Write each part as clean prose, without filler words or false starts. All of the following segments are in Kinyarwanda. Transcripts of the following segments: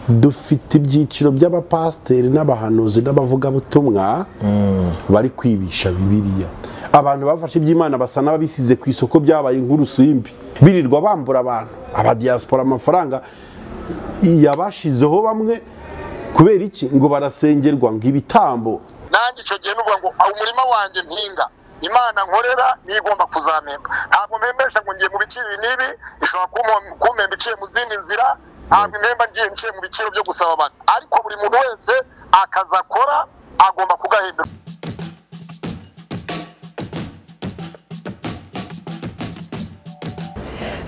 dufite ibyiciro by'abapasiteri n'abahanuzi n'abavugabutumwa bari kwibisha Bibiliya. Abantu bafashe iby'Imana basa n'ababisize ku isoko, byabaye nk'urusimbi, birirwa bambura abantu abadiaspora amafaranga yabashizeho bamwe. Kubera iki? Ngo barasengerwa nk'ibitambo. Nanjye icyo gihe nuvuga ngo umurima wanjye mpinga, Imana nkorera niyo igomba kuzampemba. Ntabwo mpembesha ngo ngiye mu biciro n'ibi, ishobora kumpemba iciye mu zindi nzira. Ntabwo impemba ngiye nciye mu biciro byo gusaba abantu, ariko buri muntu wese akazi akora agomba kugahembera.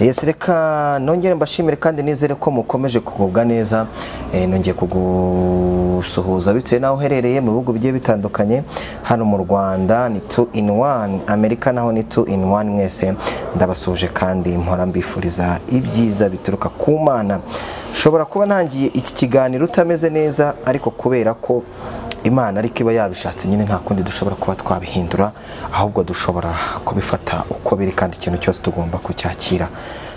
Yes, reka nongere mbashimire kandi nizere ko mukomeje kugubwa neza. Nongeye kugusuhuza bitewe naho uherereye mu bihugu bigiye bitandukanye. Hano mu Rwanda ni 2 in 1, Amerika naho ni 2 in 1. Mwese ndabasuje kandi mpora mbifuriza ibyiza bituruka ku Mana. Shobora kuba ntangiye iki kiganiro utameze neza, ariko kubera ko Imana ariko iba yabishatse nyine nta kundi dushobora kuba twabihindura, ahubwo dushobora kubifata uko biri kandi ikintu cyose tugomba kucyakira.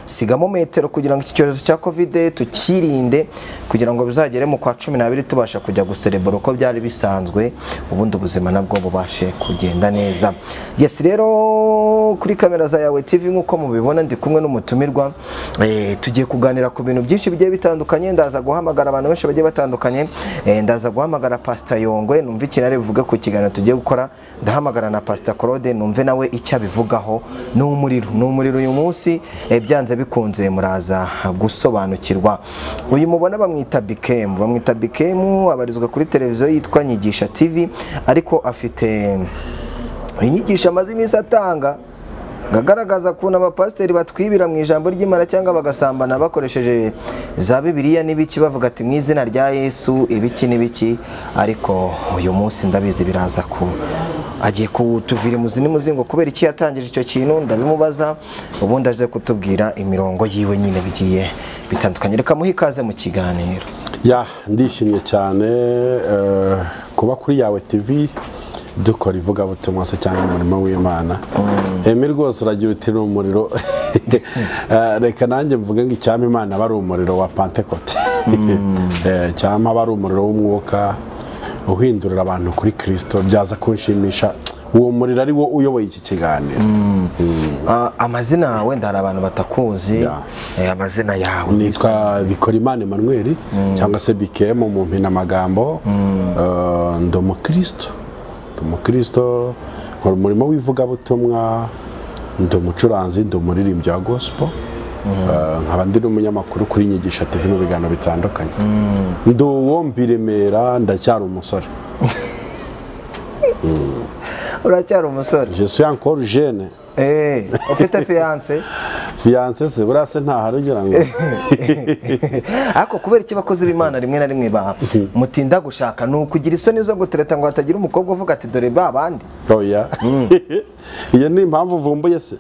Sigamo metero kugira ngo iki cyorezo cya Covid tukirinde, kugira ngo bizagere mu kwa 12 tubasha kujya guserebura uko byari bisanzwe, ubundi ubuzima nabwo bubashe kugenda neza. Yes, rero kuri kamera za Yawe TV nkuko mubibona ndi kumwe n'umutumirwa, tugiye kuganira ku bintu byinshi bigiye bitandukanye. Ndaza guhamagara abantu benshi bagiye batandukanye. Ndaza guhamagara Pastor Yongwe numva ikintu bivuga ku kiganiro tugiye gukora. Ndahamagara na Pastor Claude numve nawe icyo abivugaho. N'umuriro uyu munsi byanze bikunze muraza gusobanukirwa. Uyu mubona bamwita Bikemu, abarizwa kuri televiziyo yitwa Nyigisha TV, ariko afite inyigisho amaze iminsi atanga gagaragaza kuntu abapasiteri batwibira mu ijambo ry'Imana cyangwa bagasambana bakoresheje za Bibiliya n'ibiki, bavuga ati mu izina rya Yesu ibiki n'ibiki. Ariko uyu munsi ndabizi biraza ku agiye kutuvira muzi n'umuzingo kubera iki yatangije icyo kintu, ndabimubaza ubundi aje kutubwira imirongo yiwe nyine bigiye bitandukanye. Reka muhe ikaze mu kiganiro. Ndishimye cyane kuba kuri Yawe TV dukora ivugabutumwa se cyangwa umurimo w'Imana. Rwose uragira uti n'umuriro. Reka nanjye mvuge ngo icyama Imana bari umuriro wa Pentecote, cyama bari umuriro w'umwuka uhindurira abantu kuri Kristo. Byaza kunshimisha uwo muriro ari wo uyoboye iki kiganiro. Amazina yawe ndari abantu batakuzi. Amazina yawe nitwa Bikorimana Emmanuel cyangwa se Bikemu mu mpina magambo. Ndi umukristo, nkora umurimo w'ivugabutumwa, ndi umucuranzi, ndi umuririmbyi wa gospel. Nkaba ndi n'umunyamakuru kuri Nyigisha TV mu biganiro bitandukanye. Ndi uwo mbiremera, ndacyari umusore. Uracyari umusore? Je suis encore jeune. Ufite fiancé? Fiancé se burase nta harugira ngo. Ako kubera iki bakoze b'Imana rimwe na rimwe mutinda gushaka no kugira isoni zo gutereta ngo hatagira umukobwa uvuga ati dore ba bandi. Oya. Iyo ni impamvu vumbuye se.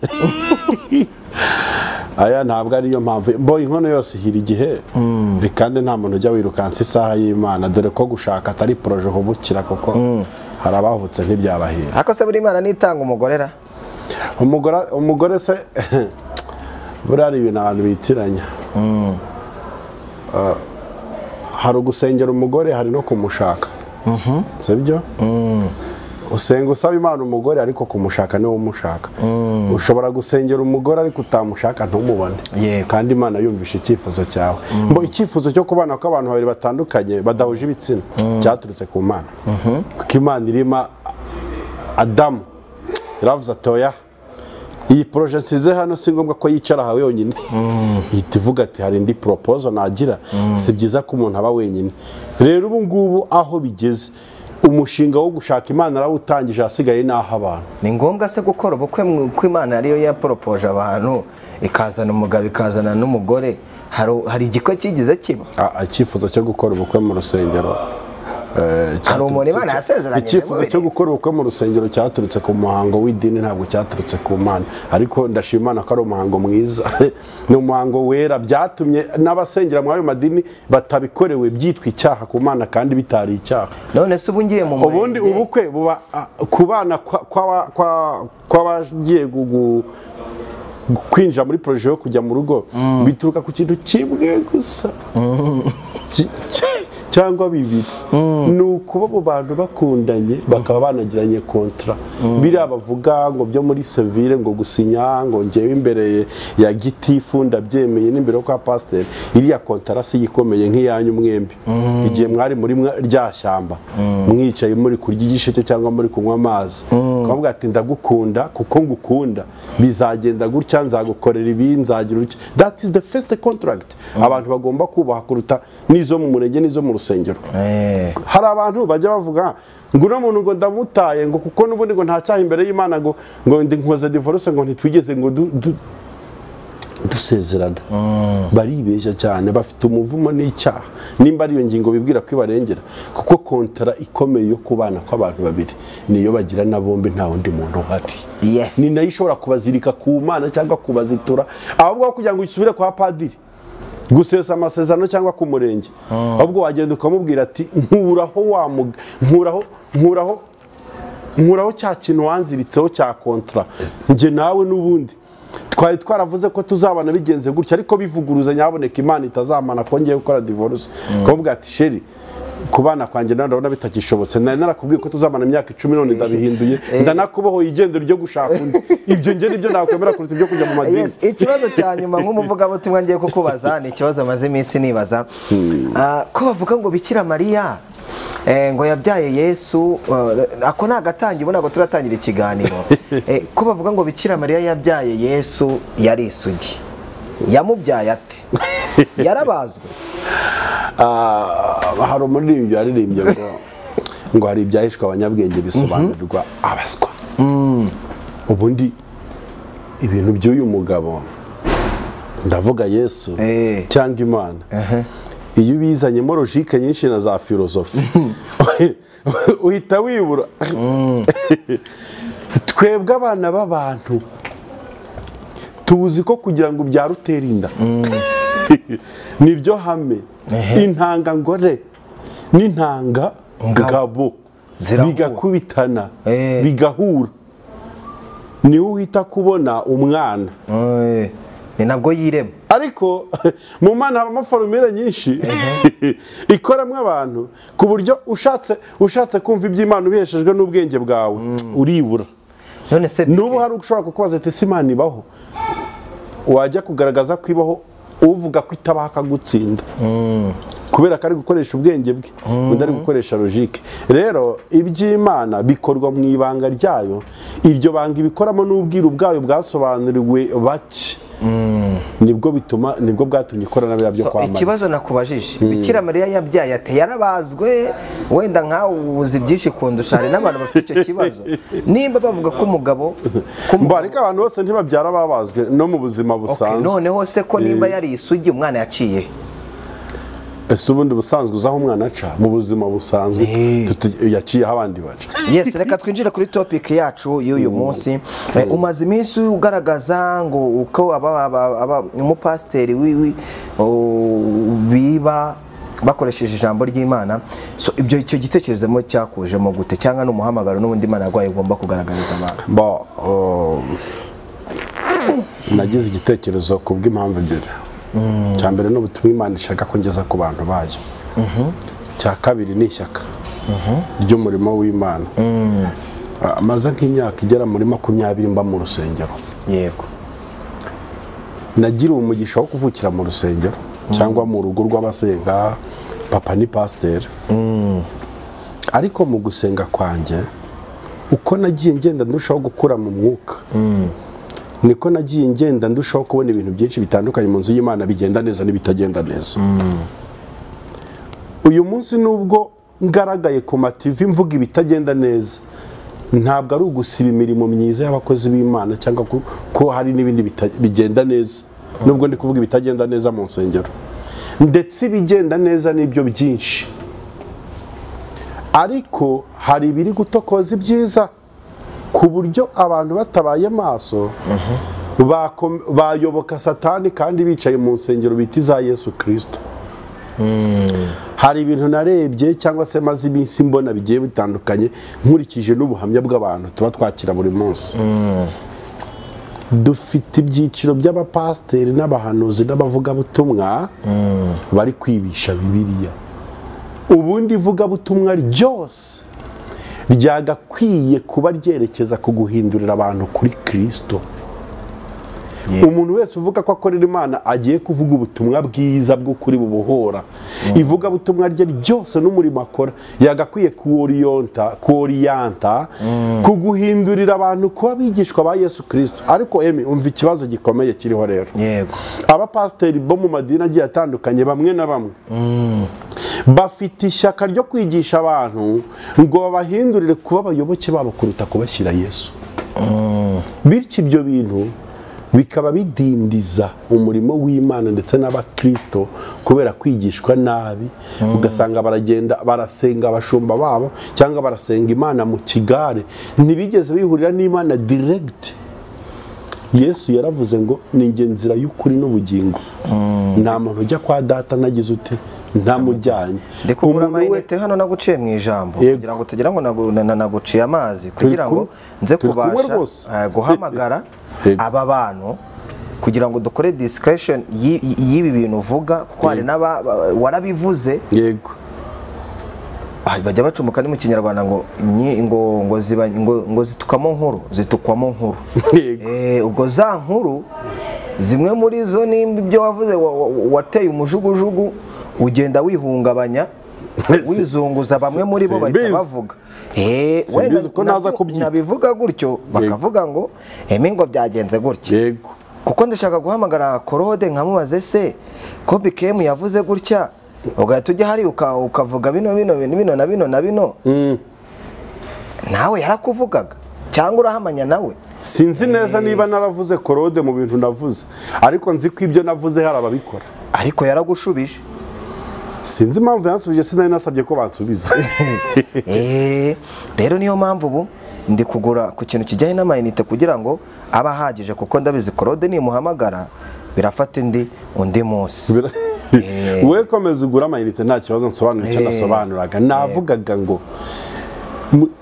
Aya ntabwo ari yo mpamvu. Mbo inkono yose hira igihe. Kandi nta muntu ujya wirukansa isaha y'Imana, dore ko gushaka atari proje hubukira koko harabahutse ntibyabahira. Ako se buri Imana nitanga umugorera? Umugore se buri ari ibintu abantu bitiranya. Hari ugusengera umugore, hari no kumushaka. Sibyo? Usenga usaba Imana umugore ariko kumushaka niwe umushaka. Ushobora gusengera umugore ariko utamushaka ntumubone. Kandi Imana yumvisha icyifuzo cyawe. Mbo icyifuzo cyo kubana ko abantu babiri batandukanye badahuje ibitsina cyaturutse ku Mana. Kuko Imana irima Adamu iravuze atoya, iyi proje nsize hano si ngombwa ko yicara hawe yonyine. Ihita ivuga ati hari indi proposal nagira, si byiza ko umuntu aba wenyine. Rero ubu ngubu aho bigeze, umushinga wo gushaka Imana arawutangije, hasigaye naho abantu. Ni ngombwa se gukora ubukwe ko Imana ariyo yaporopoje abantu, ikazana umugabo ikazana n'umugore? Hari igiko kigize kiba icyifuzo cyo gukora ubukwe mu rusengero. Hari umuntu Imana yasezeranye. Icyifuzo cyo gukora ubukwe mu rusengero cyaturutse ku muhango w'idini, ntabwo cyaturutse ku Mana. Ariko ndashima Imana ko ari umuhango mwiza. Ni umuhango wera, byatumye n'abasengera mu ayo madini batabikorewe byitwa icyaha ku Mana kandi bitari icyaha. None se ubu ngiye mu murenge, ubundi ubukwe buba ku bana kw'abagiye kwinjira muri projet yo kujya mu rugo bituruka ku kintu kimwe gusa cyangwa bibiri, ni ukuba abo bantu bakundanye bakaba banagiranye kontra. Biriya bavuga ngo byo muri sevire ngo gusinya ngo ngewe imbere ya gitifu ndabyemeye n'imbere yo kwa pasiteri, iriya kontarasi ikomeye nk'iyanyu mwembi igihe mwari muri rya shyamba mwicaye muri kurya igisheke cyangwa muri kunywa amazi, ukavuga ati ndagukunda kuko ngukunda, bizagenda gutya, nzagukorera ibi, nzagira iki. That is the first contract abantu bagomba kubaha kuruta n'izo mu murenge n'izo mu rusengero. Hari abantu bajya bavuga ngo uno muntu ngo ndamutaye ngo kuko n'ubundi ngo nta cyaha imbere y'Imana ngo ndi nkoze divorce ngo ntitwigeze ngo dusezerana. Baribeshya cyane, bafite umuvumo n'icyaha nimba ariyo ngingo bibwira ko ibarengera, kuko kontara ikomeye yo kubana kw'abantu babiri niyo bagira na bombi, nta wundi muntu uhari. Ni nayo ishobora kubazirika ku Mana cyangwa kubazitura, ahubwo kugira ngo usubire kwa padiri gusesa amasezerano cyangwa ku murenge, ahubwo wagenda ukamubwira ati nkuraho cya kintu wanziritseho cya kontra, njye nawe n'ubundi twari twaravuze ko tuzabana bigenze gutya, ariko bivuguruza nyaboneka Imana itazamana ko ngiye gukora divorce. Ukamubwira ati sheri, kubana kwanjye ndabona bitakishobotse, narakubwiye ko tuzabana imyaka 10 none ndabihinduye, ndanakubaho igendo ryo gushaka undi. Ibyo nge nibyo nakwemera kuruta ibyo kujya mu madini. Ikibazo cya nyuma nk'umuvugabutumwa ngiye kukubaza ni ikibazo maze iminsi nibaza, ko bavuga ngo Bikira Mariya ngo yabyaye Yesu, ako nagatangiye ubona ngo turatangira ikiganiro, ko bavuga ngo Bikira Mariya yabyaye Yesu yari isugi, yamubyaye ate? Yarabazwe? Hari umuririmbyi yaririmbye ngo hari ibyahishwe abanyabwenge bisobanurirwa abaswa. Ubundi ibintu by'uyu mugabo, ndavuga Yesu cyangwa Imana, iyo ubizanyemo logique nyinshi na za filozofi uhita wibura. Twebwe abana b'abantu tuzi ko kugira ngo ubyare utera inda nibyo hame, intanga ngore n'intanga ngabo bigakubitana bigahura, niwe uhita kubona umwana, ni nabwo yirema. Ariko mu Mana habamo formule nyinshi ikoramo abantu ku buryo ushatse kumva iby'Imana ubiheshejwe n'ubwenge bwawe uribura. None se n'ubu hari ushobora kukubaza ati ese Imana ibaho, wajya kugaragaza ko ibaho uvuga ko itabaho akagutsinda, kubera ko ari gukoresha ubwenge bwe undi ari gukoresha logique. Rero iby'Imana bikorwa mu ibanga ryayo, iryo banga ibikoramo n'ubwiru bwayo bwasobanuriwe bake, nibwo bwatumye ikorana bya byo kwamana. Ikibazo nakubajije, Bikira Mariya yabyaye ate? Yarabazwe? Wenda nkawe ubuzi byinshi kundusha, hari n'abantu bafite icyo kibazo. Nimba bavuga ko umugabo ariko abantu bose ntibabyara babazwe no mu buzima busanzwe. Noneho se ko nimba yari isugi umwana yaciye? Ese ubundi busanzwe uzaho umwana aca mu buzima busanzwe yaciyeho abandi baca. Yes, reka twinjire kuri topic yacu y'uyu munsi. Umaze iminsi ugaragaza ngo uko umupasiteri biba bakoresheje ijambo ry'Imana. So icyo gitekerezamo cyakujemo gute, cyangwa n'umuhamagaro n'ubundi Imana yarwaye ugomba kugaragariza abantu? Nagize igitekerezo kubw'impamvu ebyiri. Cya mbere n'ubutumwa Imana ishaka ko ngeza ku bantu bayo. Cya kabiri ni ishyaka ry'umurimo w'Imana. Maze nk'imyaka igera muri 20 mba mu rusengero. Yego. Nagira umugisha wo kuvukira mu rusengero cyangwa mu rugo rw'abasenga, papa ni pasiteri. Ariko mu gusenga kwanjye uko nagiye ngenda ndushaho gukura mu mwuka, niko nagiye ngenda ndushaho kubona ibintu byinshi bitandukanye mu nzu y'Imana bigenda neza n'ibitagenda neza. Uyu munsi nubwo ngaragaye ku TV mvuga ibitagenda neza, ntabwo ari ugusiba imirimo myiza y'abakozi b'Imana cyangwa ko hari n'ibindi bigenda neza. Nubwo ndi kuvuga ibitagenda neza mu nsengero, ndetse ibigenda neza nibyo byinshi, ariko hari ibiri gutokoza ibyiza ku buryo abantu batabaye maso bayoboka Satani kandi bicaye mu nsengero bita za Yesu Kristo. Hari ibintu narebye cyangwa se maze iminsi mbona bigiye bitandukanye nkurikije n'ubuhamya bw'abantu tuba twakira buri munsi. dufite ibyiciro by'abapasiteri n'abahanuzi n'abavugabutumwa bari kwibisha Bibiliya. Ubundi ivugabutumwa ryose ryagakwiye kuba ryerekeza ku guhindurira abantu kuri Kristo. Umuntu wese uvuga ko akorera Imana agiye kuvuga ubutumwa bwiza bw'ukuri bubohora. Ivugabutumwa rye ryose n'umurimo akora yagakwiye kuoriyanta ku guhindurira abantu kuba bigishwa ba Yesu Kristo. Ariko umva ikibazo gikomeye kiriho rero. Yego. Abapasiteri bo mu madini agiye atandukanye bamwe na bamwe bafite ishyaka ryo kwigisha abantu ngo babahindurire kuba abayoboke babo kuruta kubashyira Yesu. Bityo ibyo bintu bikaba bidindiza umurimo w'Imana ndetse n'abakristo kubera kwigishwa nabi. Ugasanga baragenda barasenga abashumba babo cyangwa barasenga Imana mu kigare, ntibigeze bihurira n'Imana direct. Yesu yaravuze ngo ni njye nzira y'ukuri n'ubugingo, nta muntu ujya kwa data nagize ute ntamujyanye. Ndikugura amayinite hano naguciye mu ijambo kugira ngo tugira ngo naguciye amazi kugira ngo nze kubasha guhamagara aba bantu kugira ngo dukore discussion y'ibi bintu uvuga, kuko hari warabivuze. Yego. Bajya bacumuka ni mu Kinyarwanda ngo zitukamo nkuru, zitukwamo nkuru. Ubwo za nkuru zimwe muri zo nimba ibyo wavuze wateye umujugujugu ugenda wihungabanya wizunguza bamwe muri bo bahita bavuga wenda nabivuga gutyo bakavuga ngo ngo byagenze gutyo. Yego. Kuko ndashaka guhamagara Claude nkamubaze se ko BKM yavuze gutya ugahita ujya hari ukavuga bino na bino nawe yarakuvugaga cyangwa urahamanya nawe? Sinzi neza niba naravuze Claude mu bintu navuze, ariko nzi ko ibyo navuze hari ababikora. Ariko yaragushubije. Sinzi impamvu yansubije, sinari nasabye ko bansubiza. Rero niyo mpamvu ubu ndi kugura ku kintu kijyanye n'amayinite kugira ngo aba ahagije, kuko ndabizi Claude nimuhamagara birafata undi munsi. We komeza ugura amayinite nta kibazo, nsobanura icyo nasobanuraga. Navugaga ngo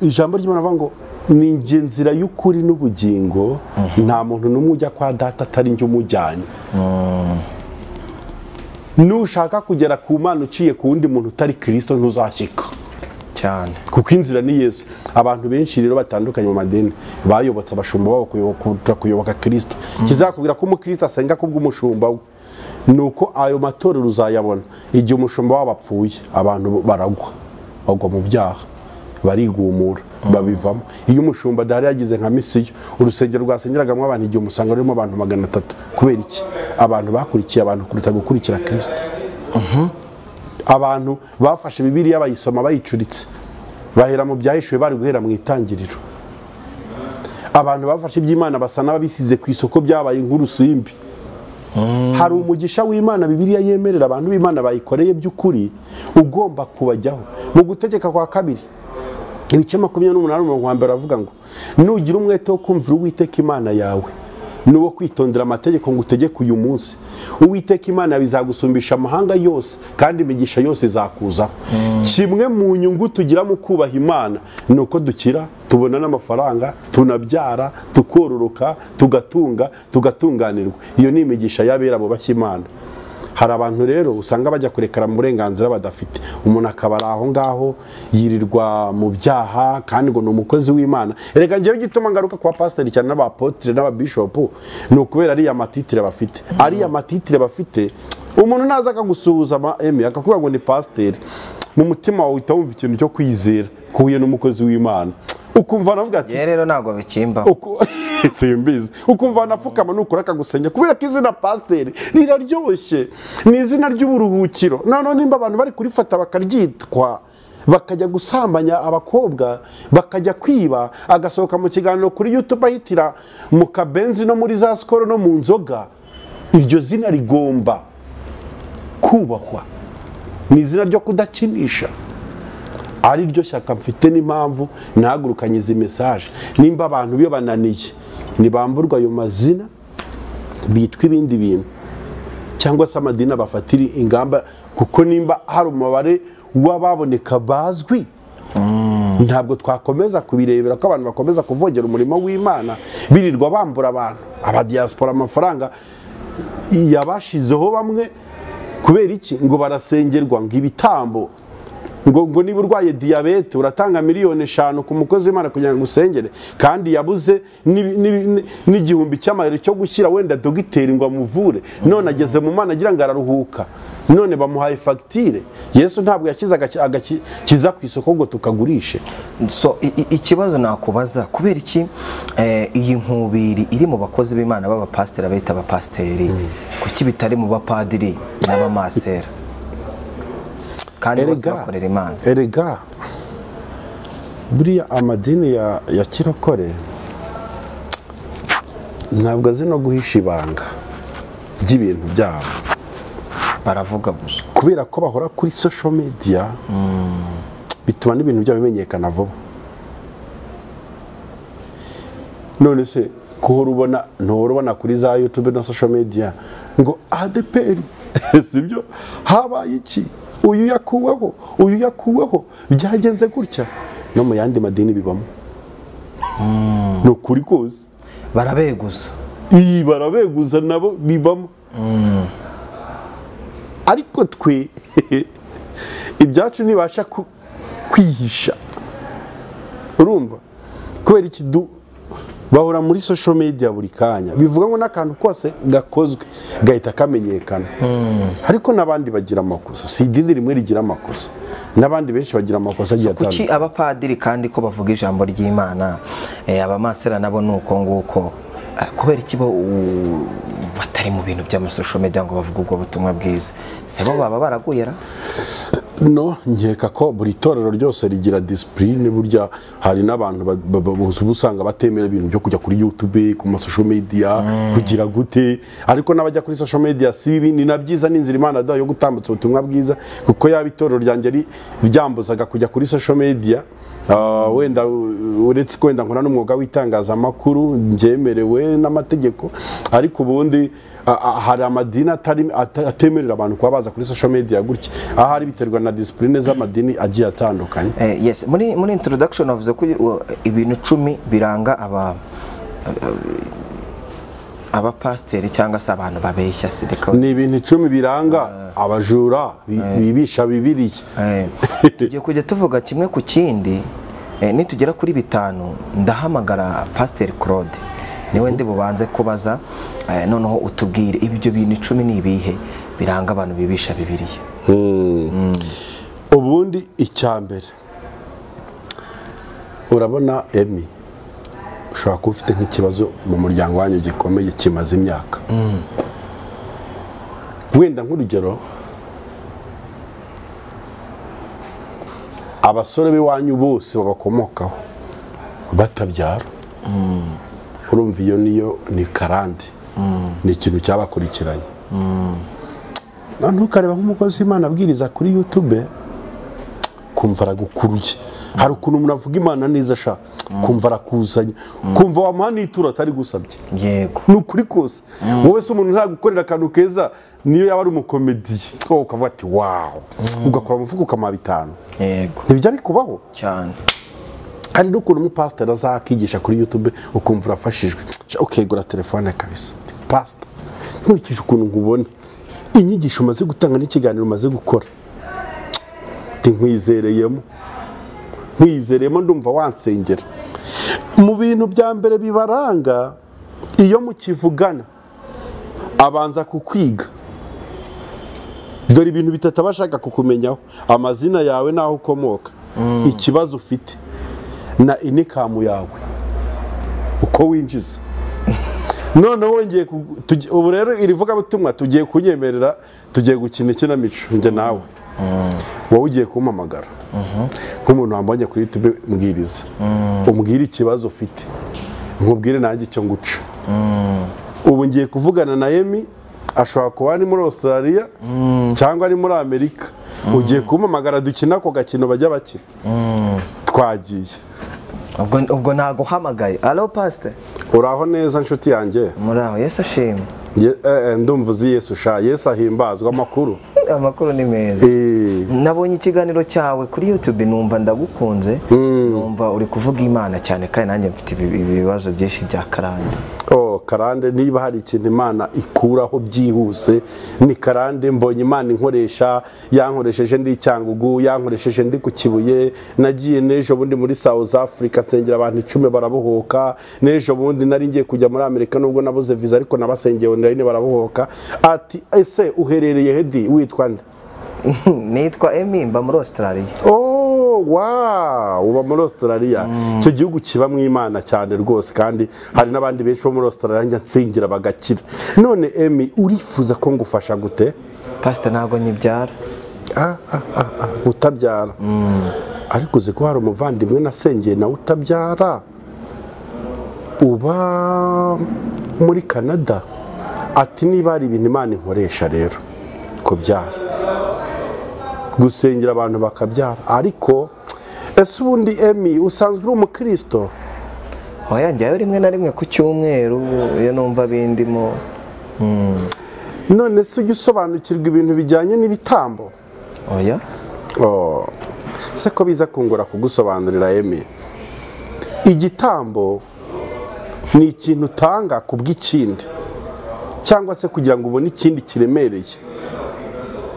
ijambo ry'Imana avuga ngo ni njye nzira y'ukuri n'ubugingo, nta muntu n'umwe ujya kwa data atari njye umujyanye. Nushaka kugera ku Mana uciye ku wundi muntu utari Kristo ntuzashyika cyane, kuko inzira ni Yesu. Abantu benshi rero batandukanye mu madini bayobotse abashumba babo kuyoboka Kristo. Kizakubwira ko umukristo asenga kubw'umushumba we, nuko ayo matorero uzayabona igihe umushumba wabo apfuye. Abantu bagwa mu byaha, barigumura, babivamo. Iyo umushumba dahari yagize nka misiyo, urusengero rwasengeragamo abantu igihe umusanga rurimo abantu 300. Kubera iki? Abantu bakurikiye abantu kuruta gukurikira Kristo. Abantu bafashe Bibiliya bayisoma bayicuritse, bahera mu byahishuwe bari guhera mu itangiriro. Abantu bafashe iby'Imana basa n'ababisize ku isoko byabaye nk'urusimbi. Hari umugisha w'Imana Bibiliya yemerera abantu b'Imana bayikoreye by'ukuri ugomba kubajyaho. Mu Gutegeka kwa 2 ibice 28 aravuga ngo nugira umwete wo kumvira Uwiteka Imana yawe nuwo kwitondera amategeko ngo utegeke uyu munsi, Uwiteka Imana bizagusumbisha amahanga yose kandi imigisha yose izakuzaho. Kimwe mu nyungu tugira mu kubaha Imana nuko dukira, tubona n'amafaranga, tunabyara, tukororoka, tugatunga, tugatunganirwa. Iyo ni imigisha y'abera bo bashya Imana. Hari abantu rero usanga bajya kurekera mu burenganzira badafite. Umuntu akaba aho ngaho yirirwa mu byaha kandi ngo ni umukozi w'Imana. Erega ngiye gituma ngaruka kwa pastor cyane n'abapotre n'ababishop no kubera ari amatitire bafite. Ari amatitire bafite, umuntu naza akagusuhuza akakubwira ngo ni pastor, mu mutima wawe utawumva ikintu cyo kwizera kuhuye n'umukozi w'Imana. Ukumva navuga ati rero nago bikimba simbizi, ukumva napfukama nukora akagusenya kubera ko izina pastor riraryoshye, ni izina ry'uburuhukiro. None nimba abantu bari kurifata bakaryitwa bakajya gusambanya abakobwa, bakajya kwiba, agasohoka mu kiganiro kuri YouTube ahitira mu kabenzi no muri za Skol no mu nzoga, iryo zina rigomba kubahwa. Ni izina ryo kudakinisha. Ari ryo shyaka mfite n'impamvu nahagurukanye izi message. Nimba abantu biyo bananiye nibamburwa ayo mazina bitwa ibindi bintu, cyangwa se amadini bafatira ingamba, kuko nimba hari umubare w'ababoneka bazwi ntabwo twakomeza kubirebera ko abantu bakomeza kuvogera umurimo w'Imana birirwa bambura abantu abadiaspora amafaranga yabashizeho bamwe kubera iki ngo barasengerwa ngo ibitambo ngo niba urwaye diyabete uratanga miliyoni 5 ku mukozi w'Imana kugira ngo usengere kandi yabuze n'igihumbi cy'amayero cyo gushyira wenda dogiteri ngo amuvure none ageze mu Mana agira ngo araruhuka none bamuhaye fagitire. Yesu ntabwo yakiza agakiza ku isoko ngo tukagurishe. So ikibazo nakubaza kubera iki iyi nkubiri iri mu bakozi b'Imana b'abapasiteri abita abapasiteri kuki bitari mu bapadiri n'abamasera kandi bose bakorera Imana? Erega buriya amadini ya kirokore ntabwo azi no guhisha ibanga ry'ibintu byabo, baravuga gusa kubera ko bahora kuri social media bituma n'ibintu byabo bimenyekana vuba. None se kuhora ubona kuri za YouTube na social media ngo ADPR sibyo habaye iki, uyu yakuweho byagenze gutya, no mu yandi madini bibamo no kuri kose barabeguza barabeguza nabo bibamo. Ariko twe ibyacu ntibasha kwihisha, urumva kubera iki bahora muri social media buri kanya bivuga ngo n'akantu kose gakozwe gahita kamenyekana. Ariko n'abandi bagira amakosa, si idini rimwe rigira amakosa, n'abandi benshi bagira amakosa agiye atandukanye. Kuki abapadiri kandi ko bavuga ijambo ry'Imana abamasera nabo nuko nguko kubera iki batari mu bintu by'amasosho media ngo bavuga ubwo butumwa bwiza? Se bo baba baraguyera? No, nkeka ko buri torero ryose rigira discipline. Burya hari n'abantu usanga batemera ibintu byo kujya kuri YouTube ku masosho media kugira gute, ariko n'abajya kuri social media si bibi, ni nabyiza n'inzira Imana yo gutambutsa ubutumwa bwiza, kuko yaba itorero ryanjye ryambuzaga kujya kuri social media wenda uretse ko wenda nkora n'umwuga w'itangazamakuru byemerewe n'amategeko, ariko ubundi hari amadini atemerera abantu kuba baza kuri social media gutya, ahari biterwa na discipline z'amadini agiye atandukanye. Yes, muri introduction of ibintu 10 biranga abapasiteri cyangwa se abantu babeshya sireka. Ni ibintu 10 biranga abajura bibisha Bibiliya. Tugiye kujya tuvuga kimwe ku kindi, nitugera kuri 5 ndahamagara Pastor Claude niwe ndi bubanze kubaza, noneho utubwire ibyo bintu 10 ni ibihe biranga abantu bibisha Bibiliya. Ubundi icyambere urabona Emi ushobora kuba ufite nk'ikibazo mu muryango wanyu gikomeye kimaze imyaka, wenda nk'urugero abasore b'iwanyu bose babakomokaho batabyara, urumva iyo niyo ni karande, ni ikintu cyabakurikiranye. Ntukareba nk'umukozi w'Imana abwiriza kuri YouTube kumva aragukuruye, hari ukuntu umuntu avuga Imana neza sha kumva arakuzanye, kumva wamuha n'itura atari gusabye. Yego, ni ukuri kose. Wowe se umuntu ntagukorera akantu keza niyo yaba ari umukomediye ukavuga ati wow, ugakora umufuko ukamuha 5. Yego, ntibijya bikubaho cyane. Hari n'ukuntu umupasiteri azakigisha kuri YouTube ukumva urafashijwe, okay gura telefone kabisa pastor, nkurikije ukuntu nkubona inyigisho umaze gutanga n'ikiganiro umaze gukora nkwizereyemo ndumva wansengera. Mu bintu bya mbere bibaranga iyo mukivugana abanza kukwiga, dore ibintu 3 abashaka kukumenyaho: amazina yawe naho ukomoka, ikibazo ufite na inikamu yawe uko winjiza. Noneho wongeye ubu rero irivuga butumwa tugiye kunyemerera, tugiye gukina ikinamico nje nawe, wowe ugiye kumpamagara nk'umuntu wambonye kuri YouTube mbwiriza, umbwire ikibazo ufite, nkubwire nanjye icyo nguca. Ubu ngiye kuvugana na Emi, ashobora kuba ari muri Australia cyangwa ari muri Amerika, ugiye kumpamagara dukina ako gakino bajya bakina, twagiye. Ubwo naguhamagaye. Allo pastor, uraho neza nshuti yanjye? Muraho, Yesu ashimwe. Ndumva uzi Yesu sha, Yesu ahimbazwa. Amakuru amakuru ni meza. Nabonye ikiganiro cyawe kuri YouTube numva ndagukunze, numva uri kuvuga Imana cyane kandi nanjye mfite ibibazo byinshi bya karande. Karande niba hari ikintu Imana ikuraho byihuse ni karande. Mbonye Imana inkoresha, yankoresheje ndi Cyangugu, yankoresheje ndi ku Kibuye, nagiye nejo bundi muri South Africa nsengera abantu 10 barabohoka, nejo bundi nari ngiye kujya muri Amerika nubwo nabuze visa ariko nabasengeye online barabohoka. Ati ese uherereye hedi witwa nde? Nitwa Emi, mba muri Australia. Wow, uba muri Australia. Cyo gihugu kiba mu Imana cyane rwose kandi hari nabandi benshi bo muri Australia njya nsingira bagakira. None Emi, urifuza ko ngufasha gute? Pastor ntago nyibyara. Utabyara. Ariko uzi ko hari umuvandimwe nasengeye na utabyara. Uba muri Canada. Ati niba ari ibintu Imana inkoresha rero kubyara, gusengera abantu bakabyara. Ariko ese ubundi Emi usanzwe uri umukristo? Oya, njyayo rimwe na rimwe ku cyumweru iyo numva bindimo. None se ujya usobanukirwa ibintu bijyanye n'ibitambo? Oya. Se ko biza kungora kugusobanurira Emi. Igitambo ni ikintu utanga kubw'ikindi cyangwa se kugira ngo ubone ikindi kiremereye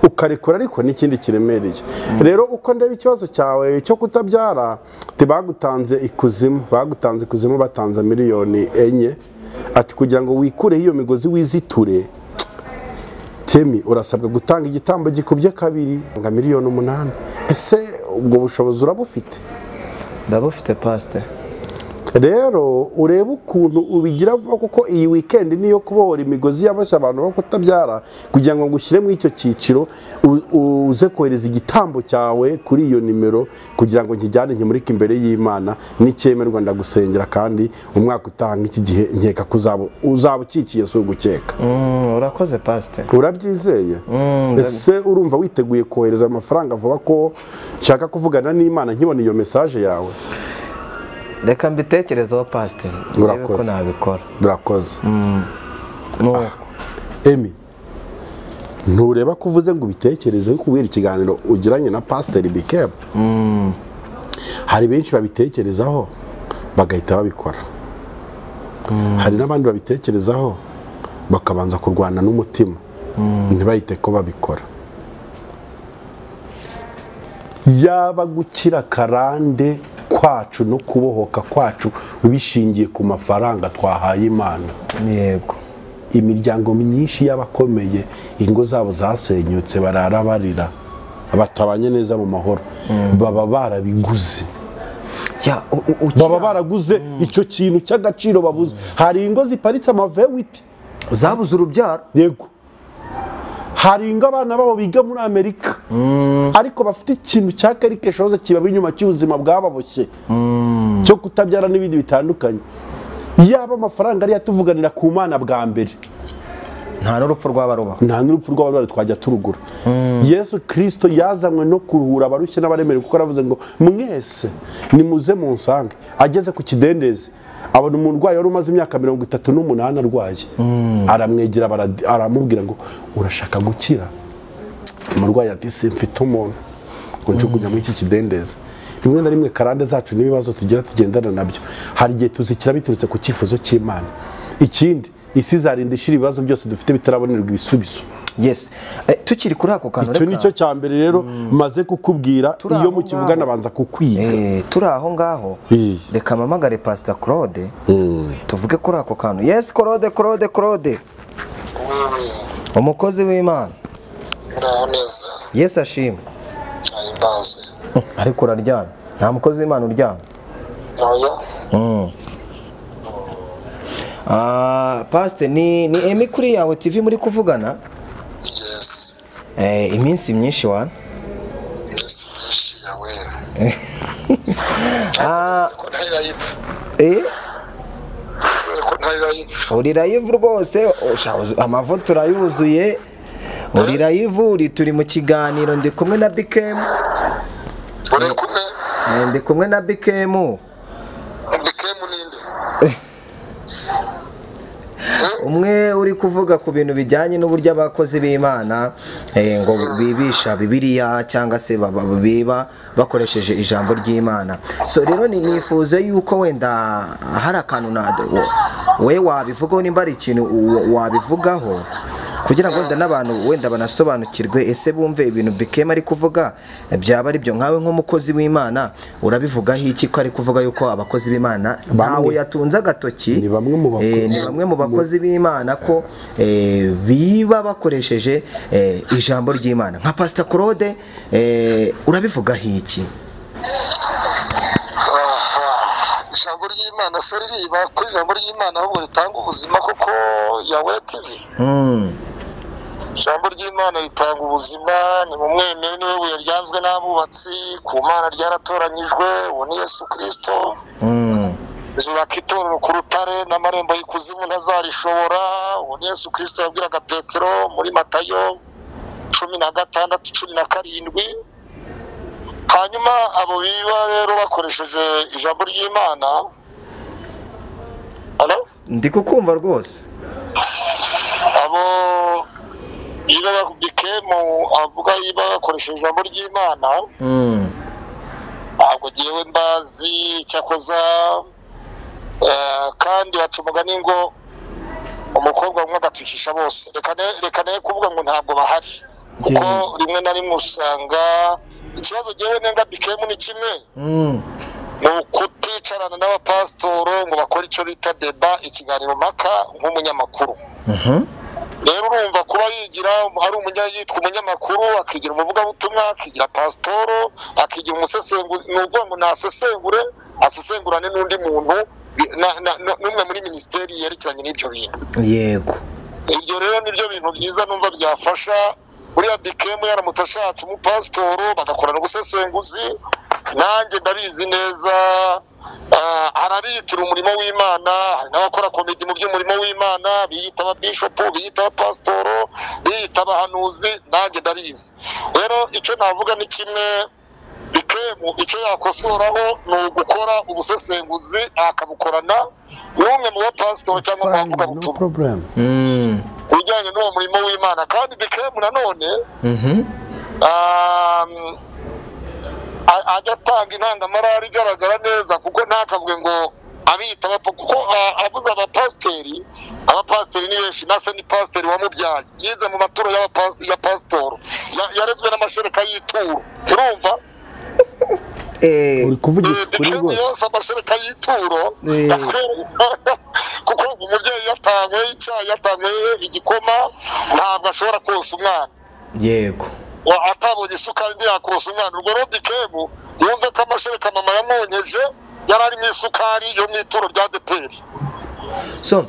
ukarekura, ariko n'ikindi kiremereye. Rero uko ndeba ikibazo cyawe cyo kutabyara, bagutanze ikuzimu, batanze miliyoni 4. Ati kugira ngo wikure iyo migozi wiziture, Temi urasabwa gutanga igitambo gikubye 2 nga miliyoni 8. Ese ubwo bushobozi urabufite? Ndabufite Pastor. Rero ureba ukuntu ubigira vuba, kuko iyi weekend niyo kubohora imigozi y'abashya abantu bo kutabyara, kugira ngo ngushyire mu icyo cyiciro uze kohereza igitambo cyawe kuri iyo nimero kugira ngo nkijyane nkimurike imbere y'Imana, n'icyemerwa ndagusengera kandi umwaka utanga iki gihe nkeka uzaba ukikiye so gukeka. Urakoze Pastor. Urabyizeye? Ese urumva witeguye kohereza amafaranga vuba ko nshaka kuvugana n'Imana nkibona iyo message yawe? Reka mbitekerezeho Pastor. Urakoze. Ko nabikora. Urakoze. Emi, ntureba ko uvuze ngo ubitekerezeho kubera ikiganiro ugiranye na Pastor Bikeb? Hari benshi babitekerezaho bagahita babikora. Hari n'abandi babitekerezaho bakabanza kurwana n'umutima ntibahite ko babikora. Yaba gukira karande kwacu no kubohoka kwacu bishingiye ku mafaranga twahaye Imana. Yego. Imiryango myinshi y'abakomeye ingo zabo zasenyutse barara barira, batabanye neza mu mahoro, baba barabiguze. Baba baraguze icyo kintu cy'agaciro babuze. Hari ingo ziparitse amavewiti zabuze urubyaro. Yego. Hari ingo abana babo biga muri Amerika ariko bafite ikintu cya quelque chose kiba inyuma cy'ubuzima bwababoshye cyo kutabyara n'ibindi bitandukanye. Yaba amafaranga ari yatuvuganira ku Mana bwa mbere, nta n'urupfu rw'abaruba twajya turugura. Yesu Kristo yazanywe no kuruhura abarushye n'abaremerewe, kuko aravuze ngo mwese nimuze munsange. Ageze ku kidendezi abona umurwayi wari umaze imyaka 38 arwaye, aramwegera aramubwira ngo urashaka gukira? Umurwayi ati simfite umuntu ngo njugunya muri iki kidendezi. Rimwe na rimwe karande zacu n'ibibazo tugira tugendana nabyo, hari igihe tuzikira biturutse ku cyifuzo cy'Imana. Ikindi, isi zarindishira ibibazo byose dufite bitarabonerwa ibisubizo. Yes. Tukiri kuri ako kantu, icyo nicyo cya mbere rero maze kukubwira, iyo mu kivugana banza kukwiga. Turi aho ngaho, reka mpamagare Pastor Claude tuvuge kuri ako kantu. Yes, Claude. Umukozi w'Imana. Uraho neza? Yes, ashimwe. Ahimbazwe. Ariko uraryamye? Nta mukozi w'Imana uryamye? Oya. Pastor, ni Emi kuri yawe TV muri kuvugana? Yes. Iminsi myinshi wana? Iminsi myinshi yawe. Uri live rwose, amavuta urayuzuye. Uri live, turi mu kiganiro, ndi kumwe na Bikem. Uri kumwe? Ndi kumwe na Bikem. Bikem ninde? umwe uri kuvuga ku bintu bijyanye n'uburyo abakozi b'Imana ngo bibisha Bibiliya cyangwa se biba bakoresheje ijambo ry'Imana. So rero nifuze yuko wenda hari akantu we wabivugaho, nimba ari ikintu wabivugaho kugira ngo wenda n'abantu wenda banasobanukirwe, ese bumve ibintu Bikema ari kuvuga byaba ari byo. Nkawe nk'umukozi w'Imana urabivugaho iki ko ari kuvuga yuko abakozi b'Imana ntawe yatunze agatoki, ni bamwe mu bakozi b'Imana ko biba bakoresheje ijambo ry'Imana? Nka Pastor Claude urabivugaho iki? Ijambo ry'Imana se riba ko ijambo ry'Imana ahubwo ritanga ubuzima koko yawe TV? Ijambo ry'Imana ritanga ubuzima, ni mu mwemere niwe buye ryanzwe n'abubatsi, ku Mana ryaratoranyijwe, uwo ni Yesu Kristo. Zubaka itorero ku rutare n'amarembo y'ikuzimu ntazarishobora, uwo ni Yesu Kristo yabwiraga Petero muri Matayo 16:17. Hanyuma abo biba rero bakoresheje ijambo ry'Imana. Hello? Ndi kukumva rwose. Abo biba Bikema avuga yiba bakoresheje ijambo ry'Imana. Ntabwo giyewe mbazi cyakoza, kandi baca umugani ngo umukobwa umwe agatukisha bose. Reka ne kuvuga ngo ntabwo bahari, kuko rimwe na rimwe usanga ikibazo giyewe nenga Bikema ni kimwe, ni ukuticarana n'abapasitoro ngo bakore icyo bita deba, ikiganiro mpaka nk'umunyamakuru. Rero urumva kuba yigira ari yitwa umunyamakuru, akigira umuvugabutumwa, akigira pasitoro, akigira umusesenguzi, ni ukuvuga ngo asesengurane n'undi muntu n'umwe muri minisiteri yerekeranye n'ibyo bintu. Yego, ibyo rero nibyo bintu byiza numva byafasha. Buriya Bikema yaramutse ashatse umupasitoro bagakorana ubusesenguzi, nanjye ndabizi neza, harabitira umurimo w'Imana, hari n'abakora komedi mu by'umurimo w'Imana, biyita ababishopu, biyita abapasitoro, biyita abahanuzi, nanjye ndabizi. Rero icyo navuga ni kimwe, Bikema icyo yakosoraho ni ugukora ubusesenguzi, akabukorana n'umwe mu bapasitoro cyangwa mu bavugabutumwa ujyanye n'uwo murimo w'Imana. Kandi Bikema nanone ajya atanga intangamarara igaragara neza, kuko ntakavuge ngo abita kuko avuze abapasiteri ni benshi. Nase ni pasiteri wamubyaye, yize mu maturo ya pasitoro, yarezwe n'amashereka y'ituro. Urumva uri kuvugisha kuri rwose yose amashereka y'ituro, kuko umubyeyi yatangwe icyayi, yatangwe igikoma, ntabwo ashobora konsa umwana. Yego, atabonye isukari ntiyakosa umwana. Urwo rero Bikema yumve ko amashereka mama yamwonyeje yari ari mu isukari yo mu ituro rya ADEPR. So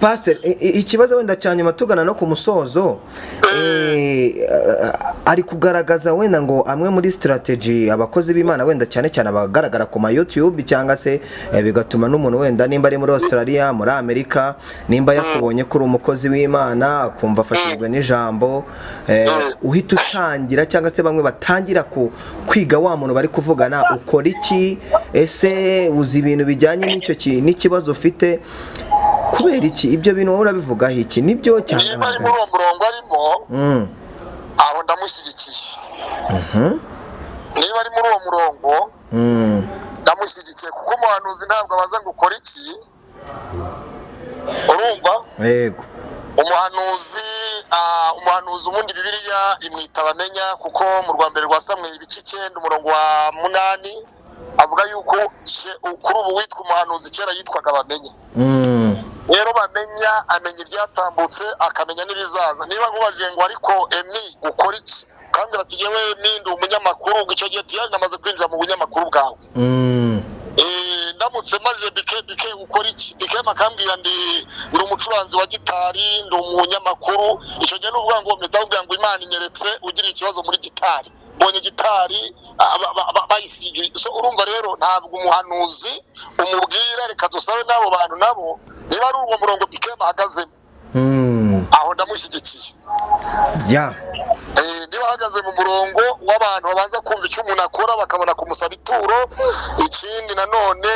Pastor, ikibazo wenda cyanyuma tugana no ku musozo, ari kugaragaza wenda ngo amwe muri strategy abakozi b'Imana wenda cyane cyane abagaragara ku ma YouTube, cyangwa se bigatuma n'umuntu wenda nimba ari muri Australia, muri Amerika, nimba yakubonye kuri umukozi w'Imana akumva afashijwe n'ijambo, uhita utangira cyangwa se bamwe batangira kwiga wa muntu bari kuvugana, ukora iki? Ese uzi ibintu bijyanye n'icyo n'ikibazo ufite? Kubera iki ibyo bintu wowe urabivugaho iki? Nibyo cyane niba ari muri uwo murongo arimo, aho ndamushyigikiye. Niba ari muri uwo murongo ndamushyigikiye, kuko umuhanuzi ntabwo abaza ngo ukora iki. Urumva? Yego, umuhanuzi ubundi Bibiliya imwita abamenya, kuko mu rwa mbere rwa Samweli ibice 9 umurongo wa 8 avuga yuko kuri ubu witwa umuhanuzi kera yitwaga bamenye. Rero bamenya, amenya ibyatambutse, akamenya n'ibizaza. Niba nkubajije ngo ariko Emi ukora iki, kandi ati yewe Emi ndi umunyamakuru, icyo gihe tiyari namaze kwinjira mu bunyamakuru bwawe. Ndamutse maje Bike ukora iki, Bikema akambwira ndi umucuranzi wa gitari, ndi umunyamakuru, icyo gihe n'uvuga ngo ndabwira ngo Imana inyeretse ugira ikibazo muri gitari, mbonye gitari bayisige. So urumva rero ntabwo umuhanuzi umubwira reka dusabe n'abo bantu nabo, niba ari uwo murongo Bikema ahagazemo, aho ndamushyigikiye. Niba ahagaze mu murongo w'abantu babanza kumva icyo umuntu akora bakabona kumusaba ituro. Ikindi nanone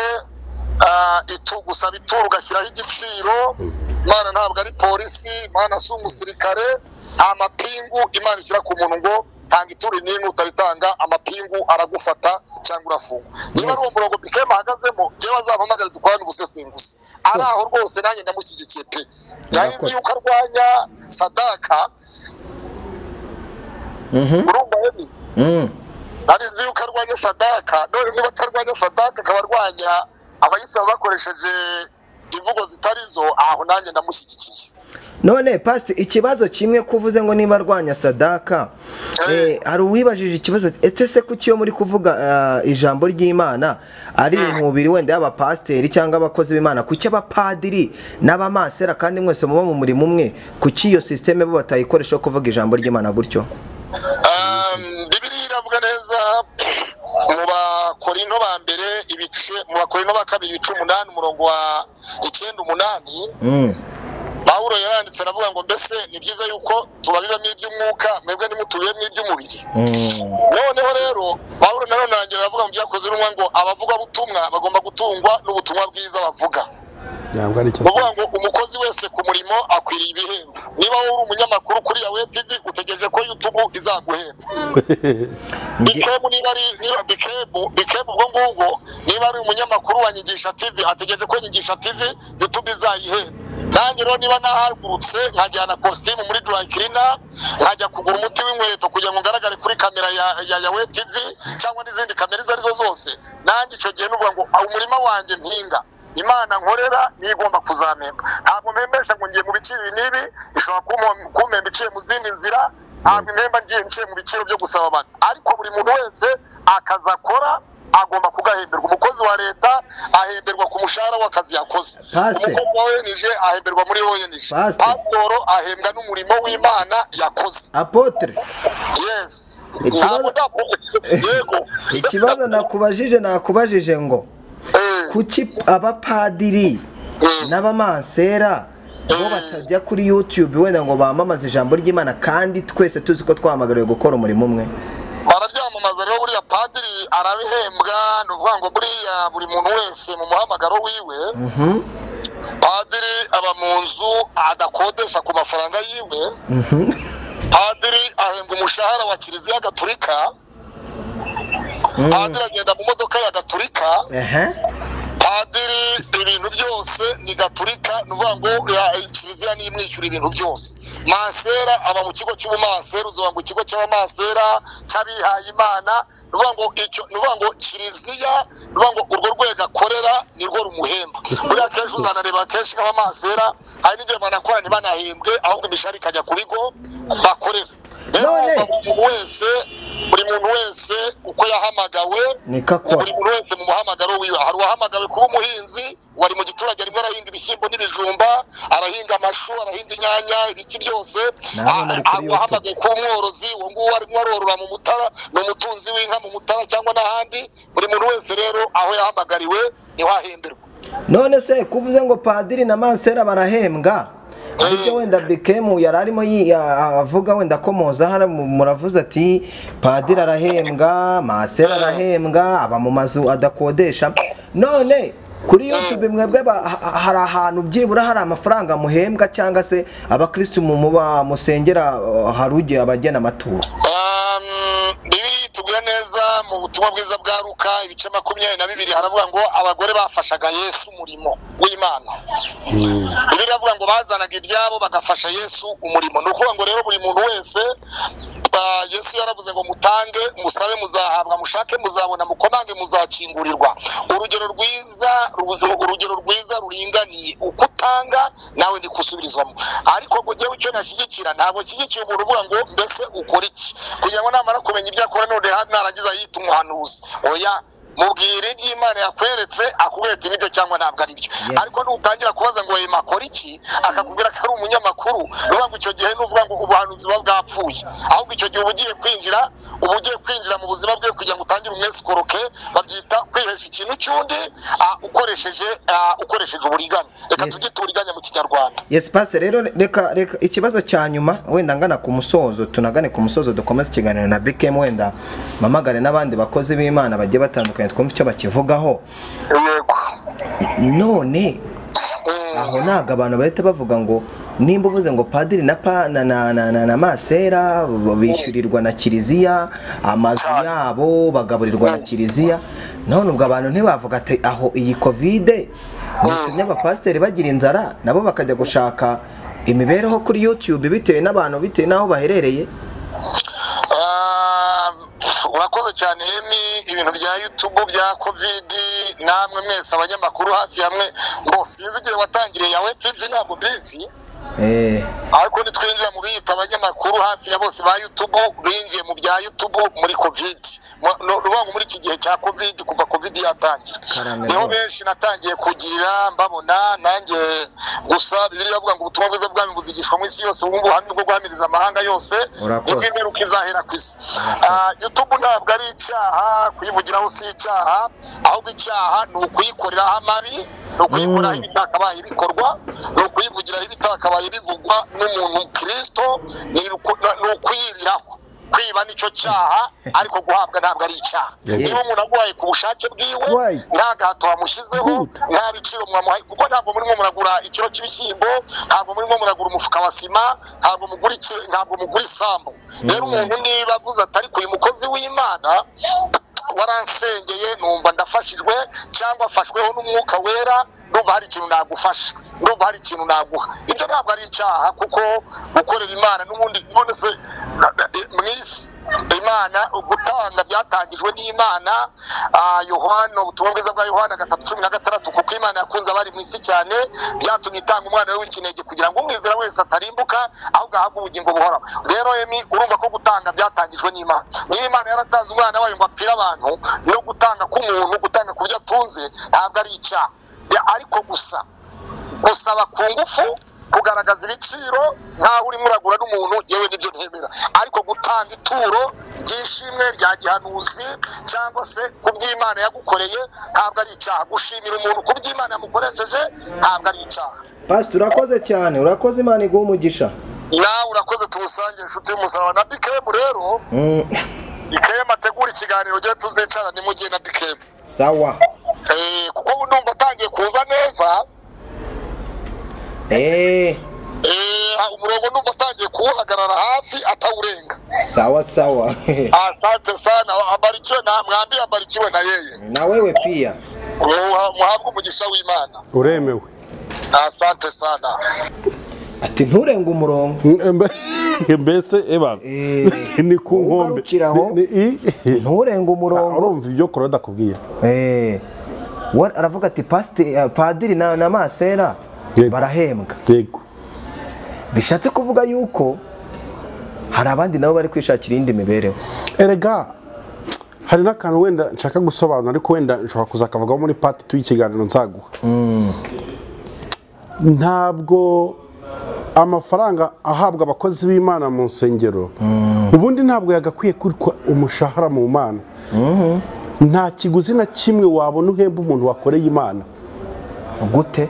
gusaba ituro ugashyiraho igiciro. Imana ntabwo ari polisi, Imana si umusirikare. Amapingu Imana ishyira ku muntu ngo tanga ituro n'imwe, utaritanga amapingu aragufata cyangwa urafungwa. Niba ari uwo murongo BKM ahagazemo, njyewe azampamagare dukorane ubusesenguzi. Ari aho rwose nanjye ndamushyigikiye pe. Yari nzi yuko arwanya sadaka. Urumva Emi? Ari nzi yuko arwanya sadaka. None niba atarwanya sadaka akaba arwanya abayisaba bakoresheje imvugo zitarizo, aho nanjye ndamushyigikiye. None pasti ikibazo kimwe kuvuze ngo niba arwanya sadaka, hari uwibajije ikibazo ete se kuki yo muri kuvuga ijambo ry'Imana ari umubiri wenda y'abapasteri cyangwa abakozi b'Imana, kuki abapadiri n'abamasera kandi mwese muba mu murimo umwe, kuki iyo systeme bo batayikoresha kuvuga ijambo ry'Imana gutyo? Bibiliya iravuga neza mu Bakorinto ba mbere ibice, mu Bakorinto ba kabiri ibice 8 umurongo wa 9-8, Pawulo yaranditse aravuga ngo mbese ni byiza yuko tubabibamo iby'umwuka mwebwe nimutubiyemo iby'umubiri. Noneho rero Pawulo nanone arangera aravuga mu byakoze n'umwe ngo abavuga butumwa bagomba gutungwa n'ubutumwa bwiza bavuga. Bavuga ngo umukozi wese ku murimo akwiriye ibihembo. Niba wowe uri umunyamakuru kuri Yawe TV utegereje ko YouTube izaguhemba. BKM niba ari BKM ubwo ngubwo niba ari umunyamakuru wa Nyigisha TV ategereje ko Nyigisha TV YouTube izayihemba. Nanjye rero niba nahagurutse nkajyana costume muri dry cleaner, nkajya kugura umuti w'inkweto kugira ngo ngaragare kuri kamera ya Yawe TV cyangwa n'izindi kamera izo arizo zose, nanjye icyo gihe nuvuga ngo umurima wanjye mpinga, Imana nkorera nigomba kuzamemba. Ntabwo mpembesha ngo ngiye mu biciro nibi, ishobora kumemba iciye mu zindi nzira, ntabwo mpemba ngiye nciye mu biciro byo gusaba abantu. Ariko buri muntu wese akazakora agomba kugahemberwa. Umukozi wa leta ahemberwa ku mushahara w'akazi yakoze. Umukozi wa ONG ahemberwa muri ONG. Pasitoro ahembwa n'umurimo w'Imana yakoze. Apotre. Yes. Ikibazo nakubajije ngo kuki abapadiri n'abamansera bo batajya kuri YouTube wenda ngo bamamaze ijambo ry'Imana kandi twese tuzi ko twahamagariwe gukora umurimo umwe? Bararyamamaza rero buriya padiri arabihembwa, nuvuga ngo buriya buri muntu wese mu muhamagaro wiwe. Padiri aba mu nzu adakodesha ku mafaranga yiwe. Padiri ahembwa umushahara wa Kiliziya Gatolika. Padiri agenda mu modoka ya Gatolika. Padiri ibintu byose ni Gatolika, nuvuga ngo Kiliziya ni imwishyura ibintu byose. Masera aba mu kigo cy'ubumasera, uzuvuga ngo ikigo cy'abamasera cy'abihaye Imana, nuvuga ngo Kiliziya, nuvuga ngo urwo rwego akorera nirwo rumuhemba. Buriya kenshi uzanareba kenshi nk'abamasera hari n'igihe banakora ntibanahembwe, ahubwo imishahara ikajya ku bigo bakorera. Buri muntu wese uko yahamagawe, buri muntu wese mu muhamagaro wiwe. Hari uwahamagawe kuba umuhinzi, wari mu giturage rimwe arahinga ibishyimbo n'ibijumba, arahinga amashu, arahinga inyanya, ibiki byose. Uwahamagawe kuba umworozi, uwo nguwo arimo arorora mu Mutara, ni umutunzi w'inka mu Mutara cyangwa n'ahandi. Buri muntu wese rero aho yahamagariwe niho ahemberwa. None se kuvuze ngo padiri na mansera barahembwa, ibyo wenda BKM yari arimo avuga wenda komoza hano muravuze ati padiri arahembwa, masera arahembwa, aba mu mazu adakodesha. None kuri YouTube mwebwe hari ahantu byibura hari amafaranga muhembwa cyangwa se abakristo muba musengera hari ugiye abagena amaturo? Bibiri tuguye neza mu butumwa bwiza bwa Luka ibice 22 haravuga ngo abagore bafashaga Yesu umurimo w'Imana. Bibiri avuga ngo bazanaga ibyabo bagafasha Yesu umurimo. Nukuvuga ngo rero buri muntu wese Yesu yaravuze ngo mutange, musabe muzahabwa, mushake muzabona, mukomange muzakingurirwa. Urugero rwiza ruringaniye, uko utanga nawe ndi kusubirizwamo. Ariko ngo jewe icyo nashyigikira, ntabwo nshyigikiye umuntu uvuga ngo mbese ukora iki kugira ngo namara kumenya ibyo akora none narangiza yita umuhanuzi. Oya, mubwire iby'Imana yakweretse, akubwira nibyo cyangwa ntabwo ari byo. Ariko nutangira kubaza ngo yema akora iki, akakubwira ko ari umunyamakuru, nuvuga ngo icyo gihe nuvuga ngo ubuhanuzi bwapfuye. Ahubwo icyo gihe ugiye kwinjira mu buzima bwe kugira ngo utangire umwesikoroke, babyita kwihesha ikintu cyundi ukoresheje uburiganya. Reka tugite uburiganya mu Kinyarwanda. Yes pastor, rero reka ikibazo cya nyuma wenda ngana ku musozo, tunagane ku musozo dukomeze ikiganiro na BKM, wenda mamagare n'abandi bakozi b'Imana bagiye batandukanye twumva icyo bakivugaho. Yego. none aho ntabwo abantu bahita bavuga ngo nimba uvuze ngo padiri na masera bishyurirwa na kiliziya amazu yabo bagaburirwa na kiliziya, none ubwo abantu ntibavuga ati aho iyi kovide ntitumye abapasiteri bagira inzara nabo bakajya gushaka imibereho kuri YouTube bitewe n'abantu bitewe n'aho baherereye? urakoze cyane Emi, ibintu bya YouTube bya covid namwe mwese abanyamakuru hafi hamwe ngo sinzi igihe watangiriye yawe TV ntabwo mbizi, ariko nitwinjira mu biyita abanyamakuru hafi ya bose ba YouTube binjiye mu bya YouTube muri covid, rubango muri iki gihe cya covid, kuva covid yatangira niho benshi natangiye kugira mbabona nanjye. Gusa Bibiliya avuga ngo ubutumwa bwiza bwami buzigishwa mu isi yose, ubu buhamya bwo guhamiriza amahanga yose nibwo imperuka izahera ku isi. YouTube ntabwo ari icyaha, kuyivugiraho si icyaha, ahubwo icyaha ni ukuyikoreraho amabi, ni ukuyikoraho ibitakabaye bikorwa, ni ukuyivugiraho ibitakabaye bivugwa n'umuntu Kristo, ni ukuyibiraho. Kwiba nicyo cyaha, ariko guhabwa ntabwo ari icyaha. Niba umuntu aguhaye ku bushake bwiwe nta gahato wamushyizeho, nta biciro mwamuhaye, kuko ntabwo murimo muragura ikiro cy'ibishyimbo, ntabwo murimo muragura umufuka wa sima, ntabwo mugura isambu. Rero umuntu niba avuze ati ariko uyu mukozi w'Imana waransengeye numva ndafashijwe cyangwa afashweho n'umwuka wera, ndumva hari ikintu nagufasha, ndumva hari ikintu naguha, ibyo ntabwo ari icyaha, kuko gukorera Imana n'ubundi none se mwisi Imana gutanga byatangijwe n'Imana. Yohana, ubutumwa bwiza bwa Yohana 3:16, kuko Imana yakunze abari mu isi cyane byatumye itanga umwana we w'ikinege kugira ngo umwizera wese atarimbuka ahubwo ahabwe ubugingo buhoraho. Rero Emi, urumva ko gutanga byatangijwe n'Imana. Niba Imana yaratanze umwana wayo ngo apfire abantu, no gutanga k'umuntu, gutanga ku byo atunze ntabwo ari icyaha, ariko gusaba ku ngufu, kugaragaza ibiciro nkaho urimo uragura n'umuntu, yewe nibyo ntemera. Ariko gutanga ituro ry'ishimwe rya gihanuzi cyangwa se ku by'Imana yagukoreye ntabwo ari icyaha. Gushimira umuntu ku by'Imana yamukoresheje ntabwo ari icyaha. Pastor, urakoze cyane, urakoze, Imana iguhe umugisha. Nawe urakoze, tuwusange inshuti y'umusaraba na BKM. Rero BKM ategura ikiganiro gihe tuzicara ni mu gihe na BKM. Sawa. Kuko ndumva atangiye kuza neza. Umurongo ndumva atangiye kuwuhagarara hafi atawurenga. Sawa. Asante sana, abarikiwe na mwambi, abarikiwe na yeye. Na wewe pia. Muhabwe umugisha w'Imana. Uremewe. Asante sana. Ati nturenga umurongo. Mbese eba ni ku nkombe. Nturenga umurongo. Urumva ibyo Korode akubwiye. Aravuga ati padiri na masera barahembwa. Yego. Bishatse kuvuga yuko hari abandi nabo bari kwishakira indi mibereho. Erega hari n'akantu wenda nshaka gusobanura, ariko wenda nshobora kuzakavugaho muri part 2 y'ikiganiro nzaguha. Ntabwo amafaranga ahabwa abakozi b'Imana mu nsengero ubundi ntabwo yagakwiye kurikwa umushahara mu Mana. Nta kiguzi na kimwe wabona uhemba umuntu wakoreye Imana. Gute?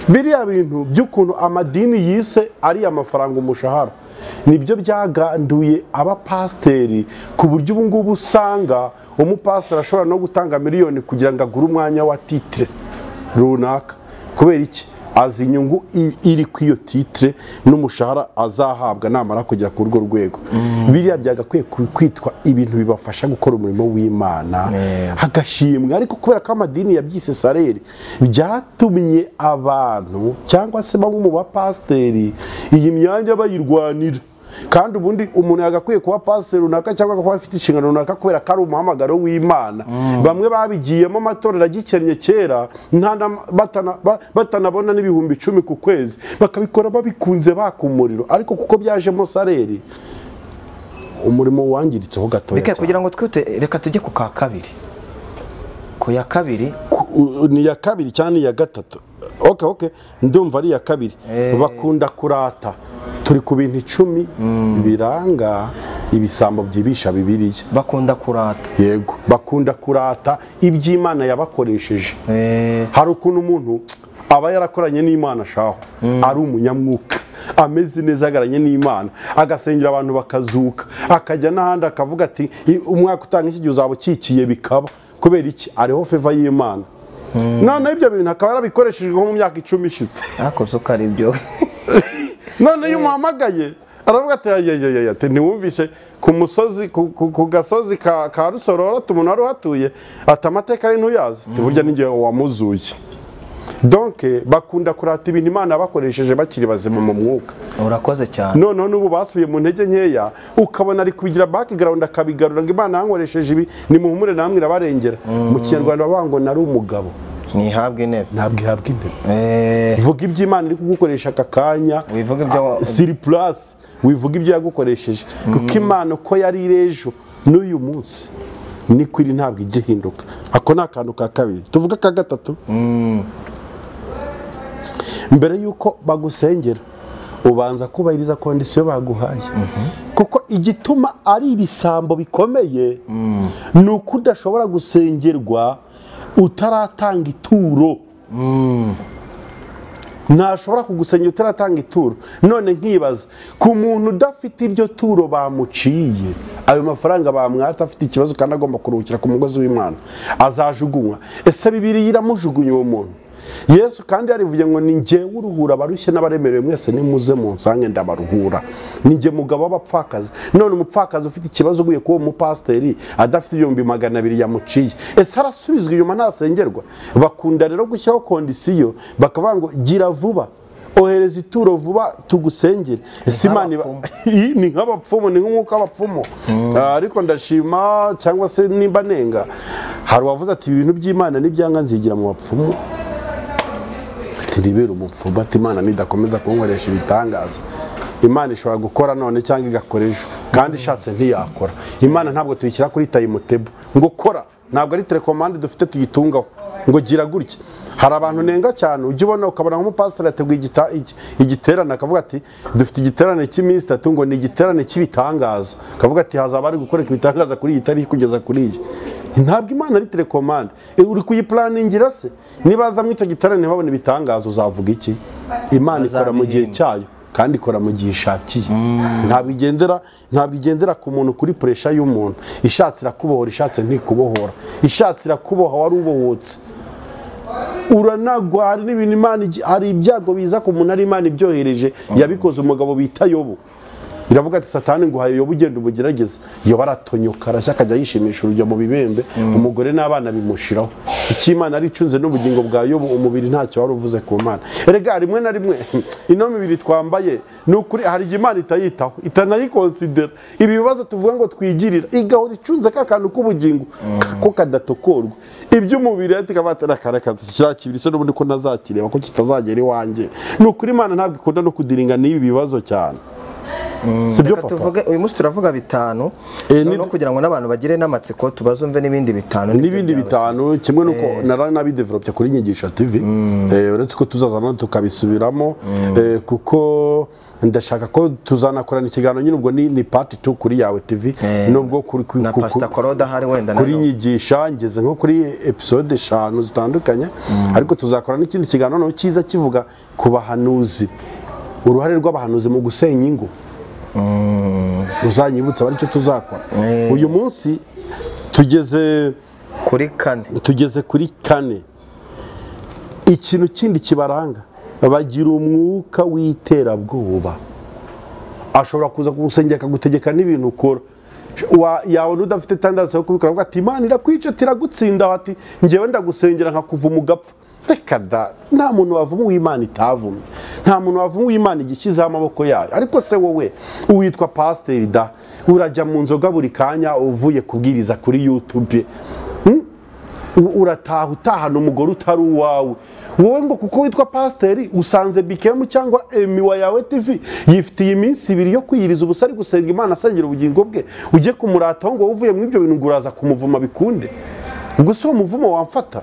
Biriya bintu by'ukuntu amadini yise ari amafaranga umushahara nibyo byaganduye abapasiteri, ku buryo ubu ngubu usanga umupasiteri ashobora no gutanga miliyoni kugira ngo agure umwanya wa titre runaka. Kubera iki? Azi inyungu iri ku iyo titre n'umushahara azahabwa namara kugera ku urwo rwego. Biriya byagakwiye kwitwa ibintu bibafasha gukora umurimo w'Imana, hagashimwa. Ariko kubera ko amadini yabyise sarere, byatumye abantu cyangwa se bamwe mu bapasiteri iyi myanya bayirwanira. Kandi ubundi umuntu yagakwiye kuba pasiteri runaka cyangwa kuba afite inshingano runaka kubera ko ari umuhamagaro w'Imana. Bamwe babigiyemo amatorero agikennye kera batanabona n'ibihumbi 10 ku kwezi, bakabikora babikunze baka umuriro. Ariko kuko byajemo sareri, umurimo wangiritseho gatoya. Bika kugira ngo twite, reka tujye ku ka kabiri. Ku ya kabiri ni ya kabiri cyane ya gatatu. Okay, ndumva ari ya kabiri. Bakunda kurata. Turi ku bintu 10 biranga ibisambo byibisha Bibiliya. Bakunda kurata. Yego, bakunda kurata iby'Imana yabakoresheje. Hari ukuntu umuntu aba yarakoranye n'Imana shaho, ari umunyamwuka, ameze neza agaranye n'Imana, agasengera abantu bakazuka, akajya n'ahandi akavuga ati umwaka utanga iki gihe uzaba ukikiye bikaba. Kubera iki? Ariho favor y'Imana. noneho ibyo bintu akaba yarabikoresheje nko mu myaka 10 ishize akoze uko ari byo none iyo umuhamagaye aravuga ati ntiwumvishe ku musozi ku gasozi ka Rusororo umuntu wari uhatuye ati amateka ye ntuyazi burya n'ingihe wamuzuye donc bakunda kurata ibintu Imana bakoresheje bakiri bazima mu mwuka. Urakoze cyane. Noneho n'ubu basubiye mu ntege nkeya ukabona ari kubigira background akabigarura ngo Imana yankoresheje ibi ni muhumure namwe irabarengera. Mu Kinyarwanda bavuga ngo nari umugabo ntihabwe intebe. Ntabwo ihabwa intebe. Vuga iby'Imana iri kugukoresha aka kanya. Wivuga ibyo sur place. Wivuga ibyo yagukoresheje. Kuko Imana uko yari irejo n'uyu munsi ni kwiri ntabwo igihinduka. Ako nakantu ka kabiri. Tuvuga ka gatatu. Mbere yuko bagusengera ubanza kubahiriza kondisiyo baguhaye. Kuko igituma ari ibisambo bikomeye nuko udashobora gusengerwa utaratanga ituro. Ntashobora kugusengera utaratanga ituro. None nkibaza ku muntu udafite iryo turo bamuciye ayo mafaranga bamwatsa afite ikibazo kandi agomba kuruhukira ku mugozi w'Imana azajugunywa. Ese Bibiliya iramujugunya uwo muntu? Yesu kandi yarivuye ngo ni njye uruhura abarushye n'abaremerewe mwese nimuze mu nsange ndabaruhura. Ni njye mugabo w'abapfakazi. None umupfakazi ufite ikibazo uguye kuwo mupasteri adafite 200 yamuciye. Ese arasubizwa inyuma ntasengerwa? Bakunda rero gushyiraho kondisiyo bakavuga ngo gira vuba ohereza ituro vuba tugusengere. Ese Imana ni nk'abapfumu ni nk'umwuka w'abapfumu. Ariko ndashima cyangwa se nimba nenga hari wavuze ati ibintu by'Imana n'ibyanga nzigira mu bapfumu. Ribera umupfumu ati Imana nidakomeza kunkoresha ibitangaza Imana ishobora gukora none cyangwa igakora ejo kandi ishatse ntiyakora. Imana ntabwo tuyishyira kuri tayimutebo ngo kora, ntabwo ari telecommande dufite tuyitungaho ngo gira gutya. Hari abantu nenga cyane ujye ubona ukabona nk'umupasiteri yateguye igiterane akavuga ati dufite igiterane cy'iminsi 3 ngo ni igiterane cy'ibitangaza, akavuga ati hazaba ari gukoreka ibitangaza kuri iyi tariki kugeza kuri iyi. Ntabwo Imana ari telecommande. Uri kuyiplaningira se nibaza mu icyo giterane babona ibitangaza uzavuga iki? Imana ikora mu gihe cyayo kandi ikora mu gihe ishakiye. Ntabwo igendera ku muntu kuri pressure y'umuntu. Ishatse irakubohora, ishatse ntikubohora. Ishatse irakuboha wari ubohotse. Uranagwa hari n'ibintu Imana hari ibyago biza ku muntu ari Imana ibyohereje. Yabikoze umugabo bita Yobu. Iravuga ati Satani ngo hayo Yobu ugenda umugerageza. Yobu aratonyoka arashya akajya yishimisha urujya mu bibembe. Umugore n'abana bimushiraho. Ikimana ari cunze n'ubugingo bwa Yobu umubiri ntacyo wari uvuze ku Mana. Erega rimwe na rimwe ino mibiri twambaye n'ukuri hari Imana itayitaho itanayikonsidera. Ibi bibazo tuvuga ngo twigirira igahora icunze kakantu k'ubugingo ko kadatokorwa. Iby'umubiri ati kabatera kareka kira kibiri se n'ubundi ko nazakireba ko kitazagera iwanjye. N'ukuri Imana ntabwo ikunda no kudiringa n'ibi bibazo cyane. Sibyo papa. Tuvuge uyu munsi turavuga bitanu no kugira ngo nabantu bagire n'amatsiko tubazumve n'ibindi bitanu n'ibindi bitanu kimwe nuko naranabidevelopye kuri Nyigisha TV. Uretse ko tuzazana tukabisubiramo kuko ndashaka ko tuzanakorana ikiganiro nyine ubwo ni part 2 kuri yawe TV nubwo kuri na Pastor Koroda hari wenda kuri Nyigisha ngeze nko kuri episode 5 zitandukanye ariko tuzakora n'ikindi kiganiro no cyiza kivuga ku bahanuzi, uruhare rw'abahanuzi mu gusenya ingo. Uzanyibutsa bari cyo tuzakora. Uyu munsi tugeze kuri kane. Ikintu kindi kibaranga bagira umwuka w'iterabwoba. Ashobora kuza kugusengera akagutegeka n'ibintu ukora. Yawe udafite tandazo yo kubikora avuga ati Imana irakwica tiragutsinda ati ngewe ndagusengera nkakuva umugapfa. Tekada nta muntu wavuma w'Imana itavumye. Nta muntu wavuma w'Imana igikiza amaboko yayo. Ariko se wowe uwitwa pastor da urajya mu nzoga buri kanya uvuye kubwiriza kuri YouTube. Urataha utahana umugore utari uwawe. Wowe ngo kuko witwa pastor usanze BKM cyangwa Emiwa yawe TV yifitiye iminsi 2 yo kwiyiriza ubusari gusenga Imana asengera ubugingo bwe ujye kumurataho ngo uvuye mu ibyo bintu nguraza kumuvuma bikunde. Ubwo so umuvumo wamfata.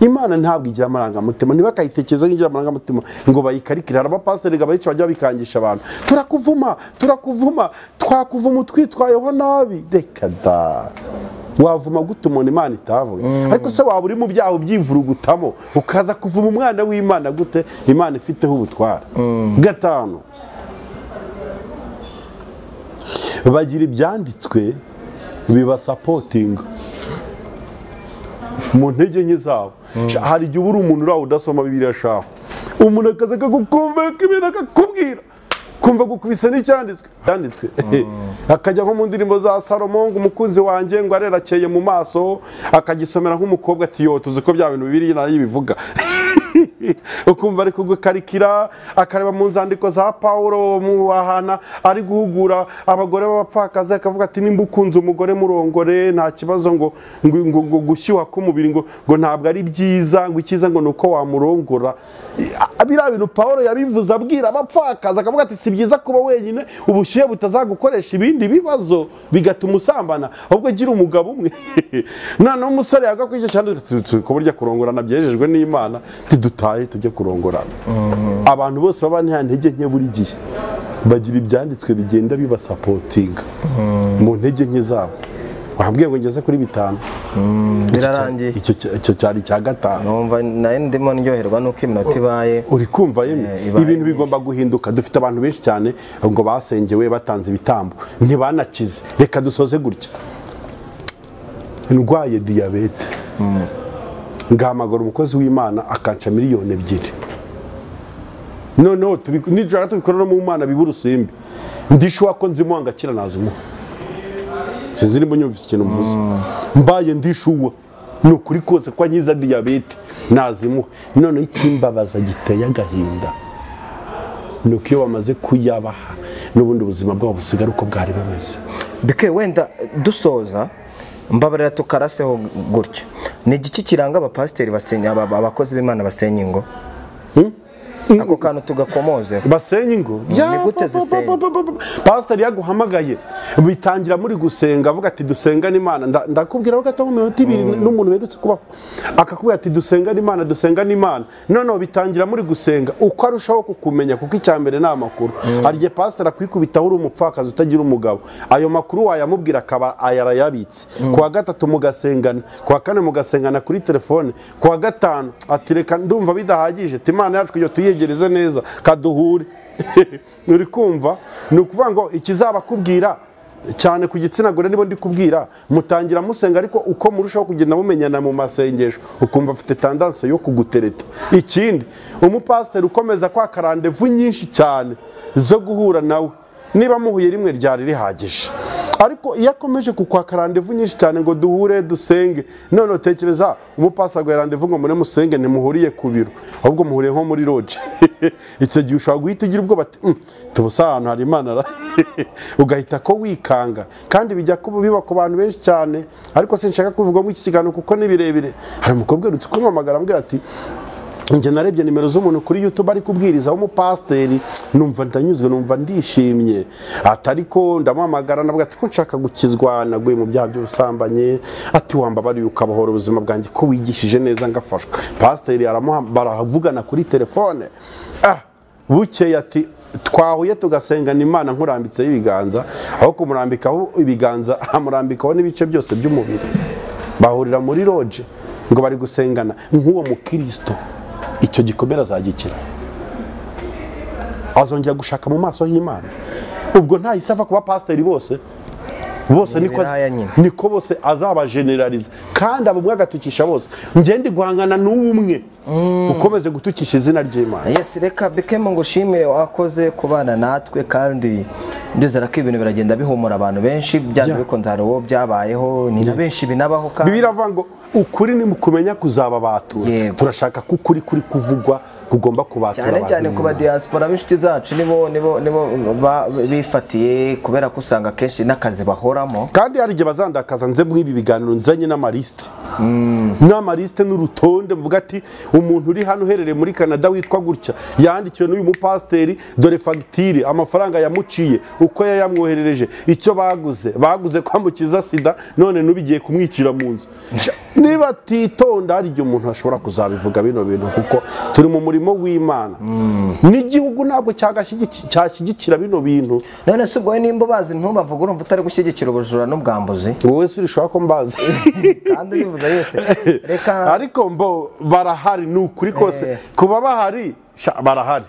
Imana ntabwo igira amarangamutima ntibakayitekereza nk'igira amarangamutima ngo bayikarikira. Araba pastor gabayica bajya bikangisha abantu turakuvuma twakuvuma twitwayeho nabi. Reka da wavuma gute umuntu Imana itavuye? Ariko se waba uri mu byaho byivurugutamo ukaza kuvuma umwana w'Imana gute Imana ifiteho ubutwara? Gatanu bagira ibyanditswe biba supporting. mu ntege nke zabo hari igihe uba uri umuntu uraho udasoma bibiliya shaho umuntu akaza akagukumveka ibintu akakubwira kumva gukubise n'icyanditswe akajya nko mu ndirimbo za Salomo ngo umukunzi wanjye ngo arerakeye mu maso akagisomera nk'umukobwa ati yo tuzi ko bya bintu bibiri nayo bivuga ukumva ari kugukarikira akareba mu nzandiko za Paulo mu ahana ari guhugura abagore b'abapfakazi akavuga ati nimba ukunze umugore murongore nta kibazo ngo gushyuha k'umubiri ngo ntabwo ari byiza ngo icyiza ngo nuko wamurongora biriya bintu Paulo yabivuze abwira abapfakazi akavuga ati si byiza kuba wenyine ubushyuhe butazagukoresha ibindi bibazo bigatuma usambana ahubwo gira umugabo umwe noneho umusore yagakora icyo cyane ko burya kurongorana byejejwe n'Imana dutahe tujye kurongorana abantu bose baba nta ntege nke buri gihe bagira ibyanditswe bigenda bibasapotinga mu ntege nke zabo wambwiye ngo ngeze kuri 5 birarangiye icyo cyari cya 5 numva naye ndimo ndyoherwa nuko iminota ibaye uri kumva ibintu bigomba guhinduka dufite abantu benshi cyane ngo basengewe batanze ibitambo ntibanakize reka dusoze gutya ndwaye diyabete ngahamagara umukozi w'Imana akanca miliyoni 2 noneho nijoro tubikorera mu Mana biburusimbi ndishuwa ko nzimuha ngakira nazimuha sinzi nimba nyumvise ikintu mvuze mbaye ndishuwa nukuri kose kwa nyiza diyabete nazimuha noneho ikimbabaza giteye agahinda nuko iyo bamaze kuyabaha n'ubundi ubuzima bwabo busigara uko bwari bumeze bike wenda dusoza mbabarira tukaraseho gutya ni igiki kiranga abapasiteri basenya abakozi b'Imana basenya ingo ako kantu tugakomoze basenya ingo ni gute zisenya pasiteri yaguhamagaye bitangira muri gusenga avuga ati dusenga n'Imana ndakubwira ko gato mu minota 2 n'umuntu werutse kubaho akakubwira ati dusenga n'Imana none bitangira muri gusenga uko arushaho kukumenya kuko icyambere na makuru ariye pasiteri akwikubitaho uri umupfakazi utagira umugabo ayo makuru wayamubwira akaba ayarayabitse kuwa 3 mugasengana kuwa 4 mugasengana kuri telefone kuwa 5 ati reka ndumva bidahagije ati Imana yacu kujya tuyegereze neza kaduhure uri kumva ni ukuvuga ngo ikizaba kubwira cyane ku gitsina gore nibo ndi kubwira mutangira musenga ariko uko murushaho kugenda mumenyana mu masengesho ukumva afite tendance yo kugutereta ikindi umupasiteri ukomeza kwa karandevu nyinshi cyane zo guhura nawe niba muhuye rimwe ryari rihagije ariko iyo akomeje kukwaka randevu nyinshi cyane ngo duhure dusenge none utekereza umupasiteri agwa randevu ngo mure musenge ntimuhuriye ku biro ahubwo muhuriye nko muri lodge icyo gihe ushobora guhita ugira ubwoba ati tubusa ahantu hari Imana ugahita ko wikanga kandi bijya kuba biba ku bantu benshi cyane ariko sinshaka kuvuga mu iki kiganiro kuko ni birebire hari umukobwa urutse kumpamagara ambwira ati njye narebye nimero z'umuntu kuri YouTube ari kubwiriza umupasiteri numva ndanyuzwe numva ndishimye atariko ndamuhamagara navuga ati ko nshaka gukizwa naguye mu byaha by'ubusambanye ati wambabari ukabohora ubuzima bwanjye ko wigishije neza ngafashwa pasiteri baravugana kuri telefone bukeye ati twahuye tugasengana Imana nkurambitseho ibiganza aho kumurambikaho ibiganza amurambikaho n'ibice byose by'umubiri bahurira muri lodge ngo bari gusengana nk'uwo mukristo icyo gikomera azagikira azongera gushaka mu maso y'Imana ubwo nta isava kuba pasiteri bose niko bose azaba generalize kandi abo mwagatukisha bose ngende guhangana n'umwe ukomeze gutukisha izina ry'Imana. Yes, reka Bekemo ngo shimire wakoze kubana natwe kandi ndizera ko ibintu biragenda bihumura abantu benshi byanze bikonze hari uwo byabayeho ni na benshi binabaho kandi Bibiliya avuga ngo ukuri ni mukumenya kuzaba batura turashaka ko ukuri kuri kuvugwa kugomba kubatura cyane ku ba diaspora b'inshuti zacu nibo bifatiye kubera ko usanga kenshi n'akazi bahoramo kandi hari igihe bazandakaza nze mw'ibi biganiro nzanye n'amaliste n'amaliste n'urutonde mvuga ati umuntu uri hano uherereye muri Canada witwa gutya yandikiwe n'uyu mupasiteri dore fagitire amafaranga yamuciye uko yayamwoherereje icyo baguze kwamukiza sida none nubigiye kumwicira mu nzu niba titonda hari igihe umuntu ashobora kuzabivuga bino bintu kuko turi mu murimo w'Imana n'igihugu ntabwo cyashyigikira bino bintu none se ubwo nimba bazi ntubavuga urumva utari gushyigikira ubujura n'ubwambuzi wowe se urishobora ko mbazi kandi ubivuze yose reka ariko mbo barahari n'ukuri kose kuba bahari barahari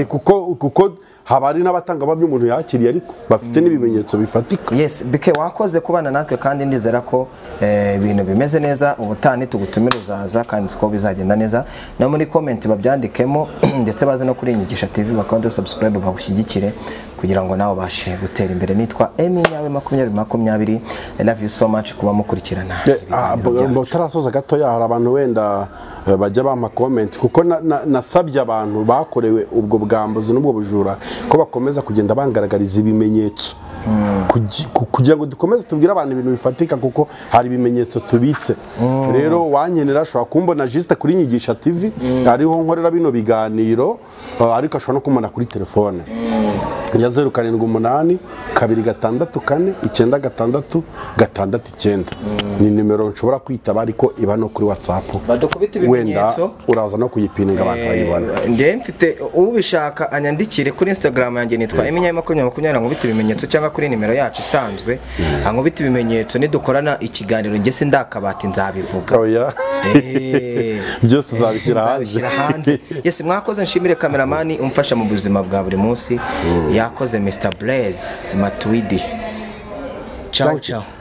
kuko haba hari n'abatangabuhamya umuntu yakiriye ariko bafite n'ibimenyetso bifatika. Yes, bike wakoze kubana natwe kandi ndizera ko ibintu bimeze neza. Ubutani tugutumira uzaza kandi ko bizagenda neza. No muri comment babyandikemo ndetse baze no kuri Inyigisha TV bakanda subscribe bagushyigikire kugira ngo nawe bashe gutera imbere. Nitwa Emi yawe 2020. I love you so much kuba mukurikirana. Tarasoza gato ya hari abantu wenda bajya bampa comment kuko nasabye abantu bakorewe ubwo bwambuzi n'ubwo bujura ko bakomeza kugenda bangaragariza ibimenyetso kugira ngo dukomeze tubwire abantu ibintu bifatika kuko hari ibimenyetso tubitse. Rero wanyenera ashobora kumbona juste kuri Nyigisha TV hariho nkorera bino biganiro ariko ashobora no kumona kuri telefone ya 078 264 96669 ni nimero nshobora kwitaba ariko iba no kuri WhatsApp. Badukubita ibimenyetso uraza no kuyipininga abantu bayibona. Ngiye mfite ubishaka anyandikire kuri Instagram yanjye nitwa Emi 2020 nkubita ibimenyetso cyangwa kuri nimero yacu isanzwe nkubita ibimenyetso nidukorana ikiganiro nge sindakabati nzabivuga. Oya byose uzabishyira hanze. Yes, mwakoze nshimire cameraman umfasha mu buzima bwa buri munsi yakoze Mr Blaze Matwidi. Ciao ciao.